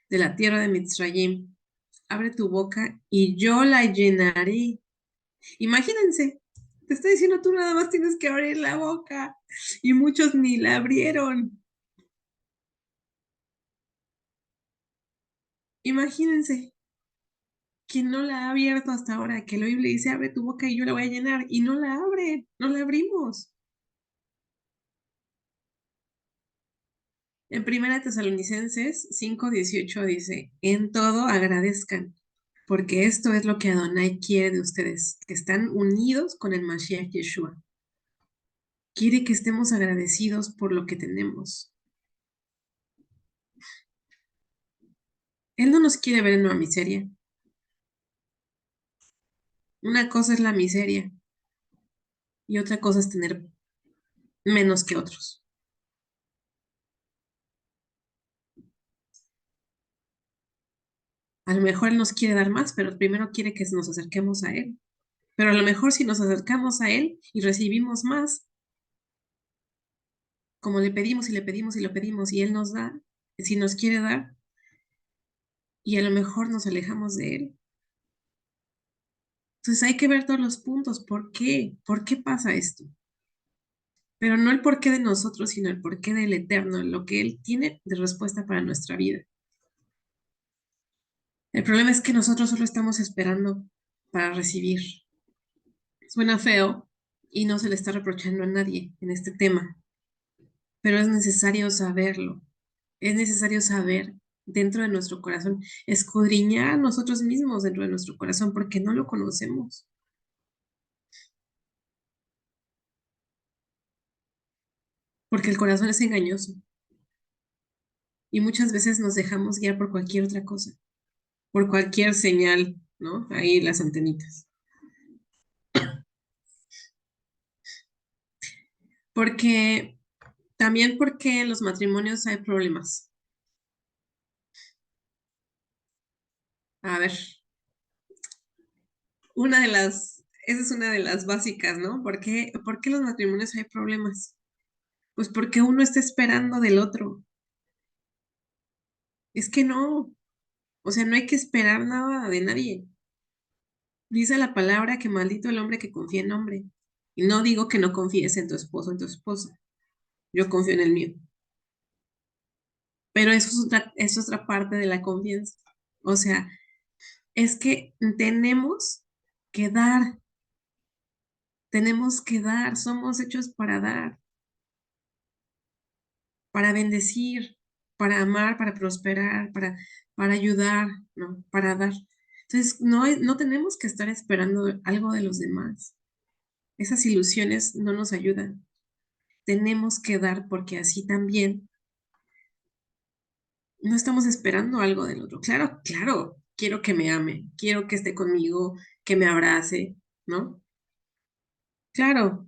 de la tierra de Mitzrayim. Abre tu boca y yo la llenaré. Imagínense, te estoy diciendo, tú nada más tienes que abrir la boca y muchos ni la abrieron. Imagínense, quien no la ha abierto hasta ahora, que Elohim le dice, abre tu boca y yo la voy a llenar, y no la abre, no la abrimos. En Primera Tesalonicenses 5:18 dice, en todo agradezcan, porque esto es lo que Adonai quiere de ustedes, que están unidos con el Mashiach Yeshua. Quiere que estemos agradecidos por lo que tenemos. Él no nos quiere ver en una miseria. Una cosa es la miseria y otra cosa es tener menos que otros. A lo mejor Él nos quiere dar más, pero primero quiere que nos acerquemos a Él. Pero a lo mejor si nos acercamos a Él y recibimos más, como le pedimos y le pedimos y le pedimos y Él nos da, si nos quiere dar, y a lo mejor nos alejamos de Él. Entonces hay que ver todos los puntos. ¿Por qué? ¿Por qué pasa esto? Pero no el porqué de nosotros, sino el porqué del Eterno, lo que Él tiene de respuesta para nuestra vida. El problema es que nosotros solo estamos esperando para recibir. Suena feo y no se le está reprochando a nadie en este tema, pero es necesario saberlo. Es necesario saber dentro de nuestro corazón, escudriñar a nosotros mismos dentro de nuestro corazón porque no lo conocemos. Porque el corazón es engañoso y muchas veces nos dejamos guiar por cualquier otra cosa, por cualquier señal, ¿no? Ahí las antenitas. Porque también porque en los matrimonios hay problemas. A ver, esa es una de las básicas, ¿no? ¿Por qué en los matrimonios hay problemas? Pues porque uno está esperando del otro. Es que no, o sea, no hay que esperar nada de nadie. Dice la palabra que maldito el hombre que confía en hombre. Y no digo que no confíes en tu esposo o en tu esposa. Yo confío en el mío. Pero eso es otra parte de la confianza. O sea, es que tenemos que dar, somos hechos para bendecir, para amar, para prosperar, para ayudar, ¿no? Para dar. Entonces, no tenemos que estar esperando algo de los demás. Esas ilusiones no nos ayudan. Tenemos que dar porque así también no estamos esperando algo del otro. Claro, claro, quiero que me ame, quiero que esté conmigo, que me abrace, ¿no? Claro,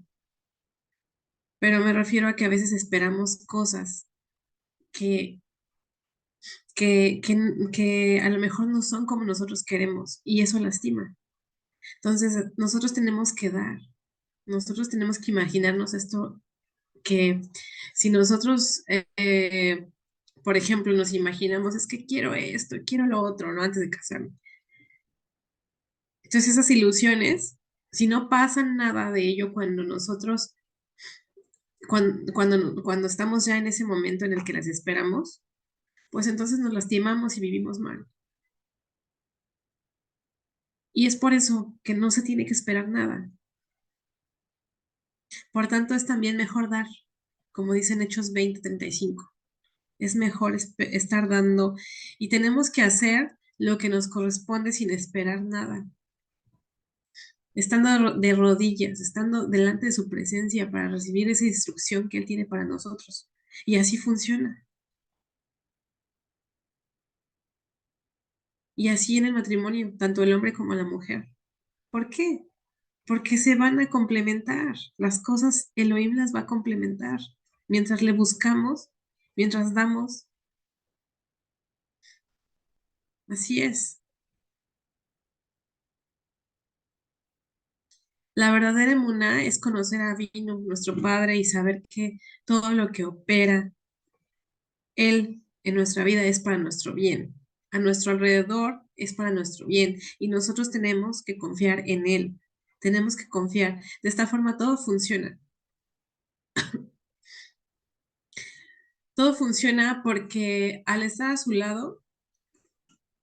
pero me refiero a que a veces esperamos cosas que, que a lo mejor no son como nosotros queremos y eso lastima. Entonces, nosotros tenemos que dar, nosotros tenemos que imaginarnos esto, que si nosotros, por ejemplo, nos imaginamos, es que quiero esto, quiero lo otro, ¿no? Antes de casarme. Entonces, esas ilusiones, si no pasa nada de ello cuando nosotros, cuando estamos ya en ese momento en el que las esperamos, pues entonces nos lastimamos y vivimos mal. Y es por eso que no se tiene que esperar nada. Por tanto, es también mejor dar, como dicen Hechos 20:35. Es mejor estar dando y tenemos que hacer lo que nos corresponde sin esperar nada. Estando de rodillas, estando delante de su presencia para recibir esa instrucción que Él tiene para nosotros. Y así funciona. Y así en el matrimonio, tanto el hombre como la mujer. ¿Por qué? Porque se van a complementar. Las cosas, Elohim las va a complementar. Mientras le buscamos, mientras damos, así es. La verdadera emuná es conocer a Vino, nuestro Padre, y saber que todo lo que opera Él en nuestra vida es para nuestro bien. A nuestro alrededor es para nuestro bien y nosotros tenemos que confiar en Él. Tenemos que confiar. De esta forma todo funciona. Todo funciona porque al estar a su lado,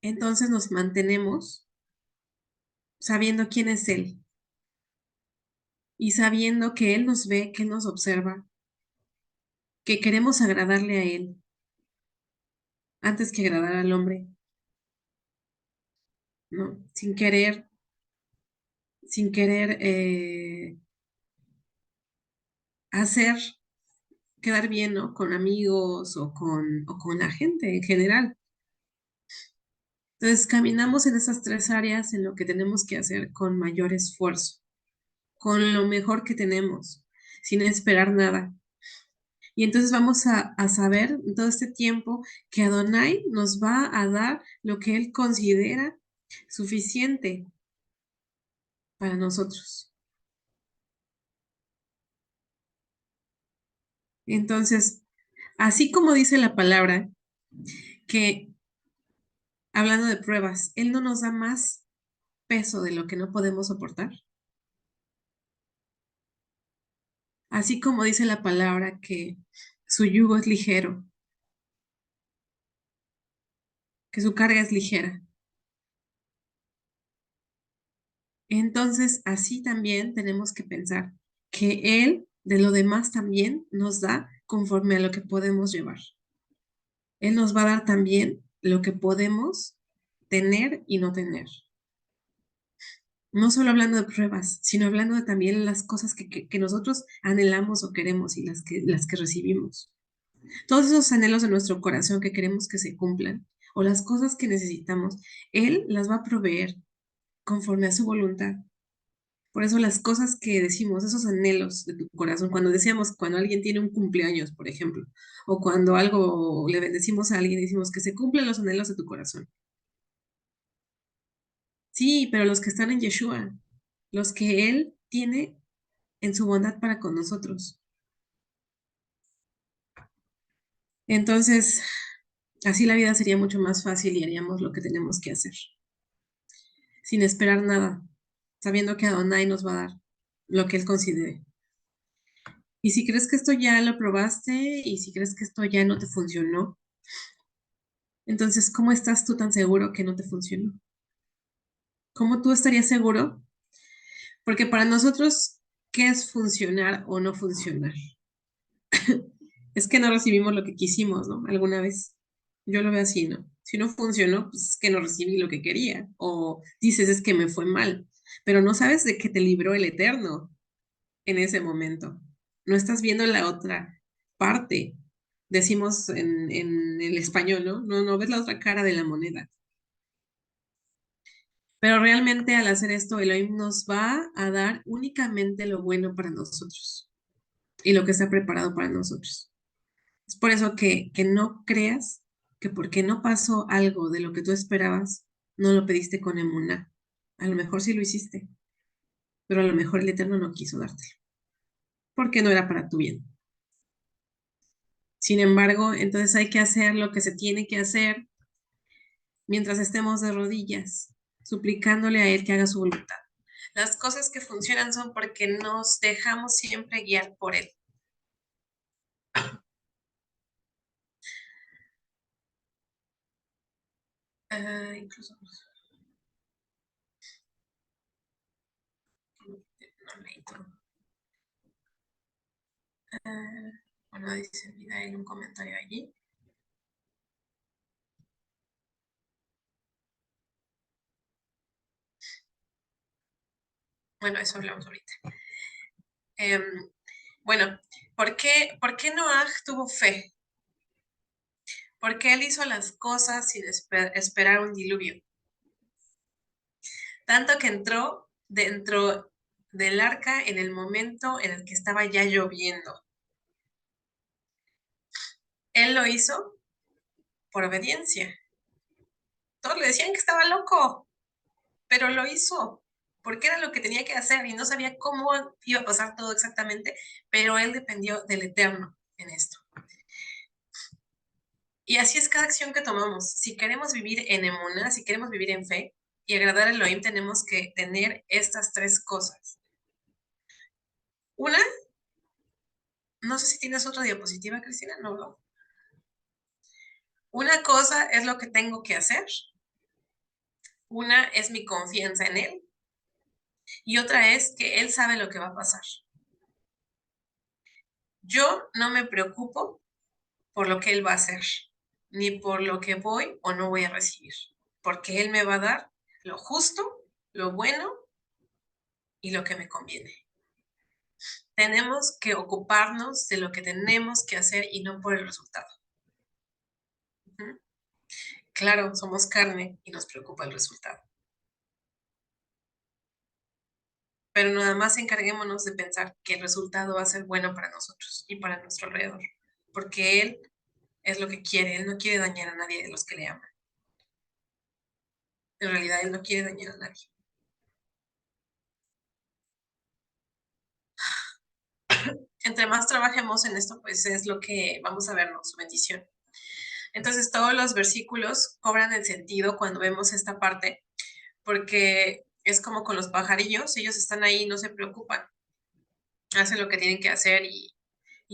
entonces nos mantenemos sabiendo quién es Él y sabiendo que Él nos ve, que Él nos observa, que queremos agradarle a Él antes que agradar al hombre, ¿no? Sin querer hacer quedar bien, ¿no? Con amigos o con la gente en general. Entonces, caminamos en esas tres áreas en lo que tenemos que hacer con mayor esfuerzo, con lo mejor que tenemos, sin esperar nada. Y entonces vamos a saber en todo este tiempo que Adonai nos va a dar lo que Él considera suficiente para nosotros. Entonces, así como dice la palabra, que hablando de pruebas, Él no nos da más peso de lo que no podemos soportar. Así como dice la palabra que su yugo es ligero, que su carga es ligera. Entonces, así también tenemos que pensar que Él de lo demás también nos da conforme a lo que podemos llevar. Él nos va a dar también lo que podemos tener y no tener. No solo hablando de pruebas, sino hablando de también las cosas que nosotros anhelamos o queremos y las que recibimos. Todos esos anhelos de nuestro corazón que queremos que se cumplan o las cosas que necesitamos, Él las va a proveer conforme a su voluntad. Por eso las cosas que decimos, esos anhelos de tu corazón, cuando decíamos, cuando alguien tiene un cumpleaños, por ejemplo, o cuando algo le bendecimos a alguien, decimos que se cumplen los anhelos de tu corazón. Sí, pero los que están en Yeshua, los que Él tiene en su bondad para con nosotros. Entonces, así la vida sería mucho más fácil y haríamos lo que tenemos que hacer, sin esperar nada, sabiendo que Adonai nos va a dar lo que Él considere. Y si crees que esto ya lo probaste y si crees que esto ya no te funcionó, entonces, ¿cómo estás tú tan seguro que no te funcionó? ¿Cómo tú estarías seguro? Porque para nosotros, ¿qué es funcionar o no funcionar? Es que no recibimos lo que quisimos, ¿no? Alguna vez. Yo lo veo así, ¿no? Si no funcionó, pues es que no recibí lo que quería. O dices, es que me fue mal. Pero no sabes de qué te libró el Eterno en ese momento. No estás viendo la otra parte. Decimos en el español, ¿no? No ves la otra cara de la moneda. Pero realmente al hacer esto, Elohim nos va a dar únicamente lo bueno para nosotros y lo que está preparado para nosotros. Es por eso que no creas que porque no pasó algo de lo que tú esperabas, no lo pediste con emuná. A lo mejor sí lo hiciste, pero a lo mejor el Eterno no quiso dártelo, porque no era para tu bien. Sin embargo, entonces hay que hacer lo que se tiene que hacer mientras estemos de rodillas, suplicándole a Él que haga su voluntad. Las cosas que funcionan son porque nos dejamos siempre guiar por Él. Incluso no leí todo. Bueno, dice vida en un comentario allí. Bueno, eso hablamos ahorita. Bueno, por qué Noah tuvo fe? Porque él hizo las cosas sin esperar un diluvio. Tanto que entró dentro del arca en el momento en el que estaba ya lloviendo. Él lo hizo por obediencia. Todos le decían que estaba loco, pero lo hizo porque era lo que tenía que hacer y no sabía cómo iba a pasar todo exactamente, pero él dependió del Eterno en esto. Y así es cada acción que tomamos. Si queremos vivir en emuna, si queremos vivir en fe y agradar a Elohim, tenemos que tener estas tres cosas. Una, no sé si tienes otra diapositiva, Cristina, no, ¿no? Una cosa es lo que tengo que hacer. Una es mi confianza en Él. Y otra es que Él sabe lo que va a pasar. Yo no me preocupo por lo que Él va a hacer, ni por lo que voy o no voy a recibir, porque Él me va a dar lo justo, lo bueno y lo que me conviene. Tenemos que ocuparnos de lo que tenemos que hacer y no por el resultado. Claro, somos carne y nos preocupa el resultado. Pero nada más encarguémonos de pensar que el resultado va a ser bueno para nosotros y para nuestro alrededor, porque Él es lo que quiere, Él no quiere dañar a nadie de los que le aman. En realidad, Él no quiere dañar a nadie. Entre más trabajemos en esto, pues es lo que vamos a vernos, su bendición. Entonces, todos los versículos cobran el sentido cuando vemos esta parte, porque es como con los pajarillos, ellos están ahí, no se preocupan, hacen lo que tienen que hacer y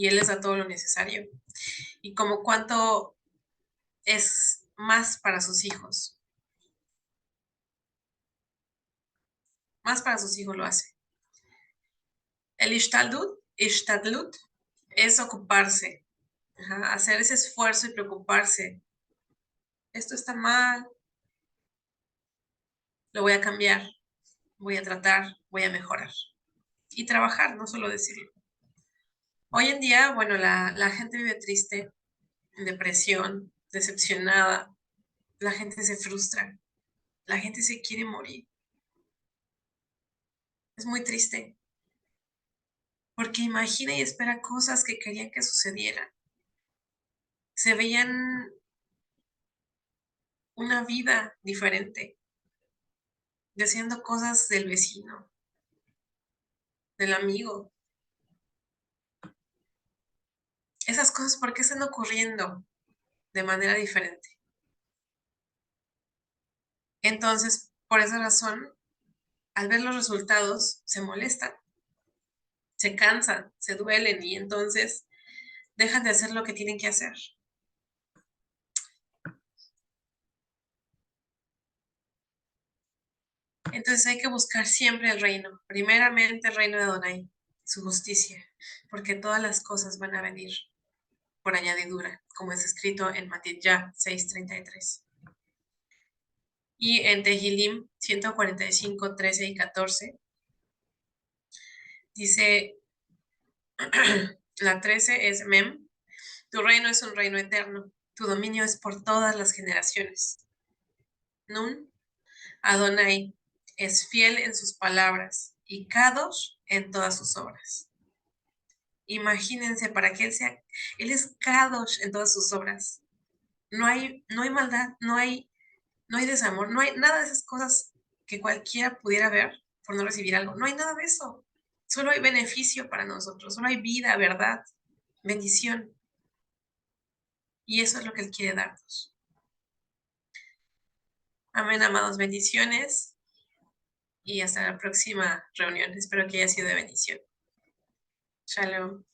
Él les da todo lo necesario. Y como cuánto es más para sus hijos, más para sus hijos lo hace. El ishtadlut, es ocuparse, hacer ese esfuerzo y preocuparse. Esto está mal, lo voy a cambiar, voy a tratar, voy a mejorar. Y trabajar, no solo decirlo. Hoy en día, bueno, la gente vive triste, en depresión, decepcionada, la gente se frustra, la gente se quiere morir. Es muy triste, porque imagina y espera cosas que querían que sucedieran. Se veían una vida diferente, deseando cosas del vecino, del amigo. Esas cosas, ¿por qué están ocurriendo de manera diferente? Entonces, por esa razón, al ver los resultados, se molestan, se cansan, se duelen y entonces dejan de hacer lo que tienen que hacer. Entonces hay que buscar siempre el reino, primeramente el reino de Adonai, su justicia, porque todas las cosas van a venir por añadidura, como es escrito en Matitya 6:33. Y en Tehilim 145, 13 y 14, dice, la 13 es Mem, tu reino es un reino eterno, tu dominio es por todas las generaciones. Nun, Adonai es fiel en sus palabras y Kadosh en todas sus obras. Imagínense, para que él es Kadosh en todas sus obras. No hay maldad, no hay desamor, no hay nada de esas cosas que cualquiera pudiera ver por no recibir algo. No hay nada de eso. Solo hay beneficio para nosotros, solo hay vida, verdad, bendición. Y eso es lo que Él quiere darnos. Amén, amados, bendiciones. Y hasta la próxima reunión. Espero que haya sido de bendición. Shalom.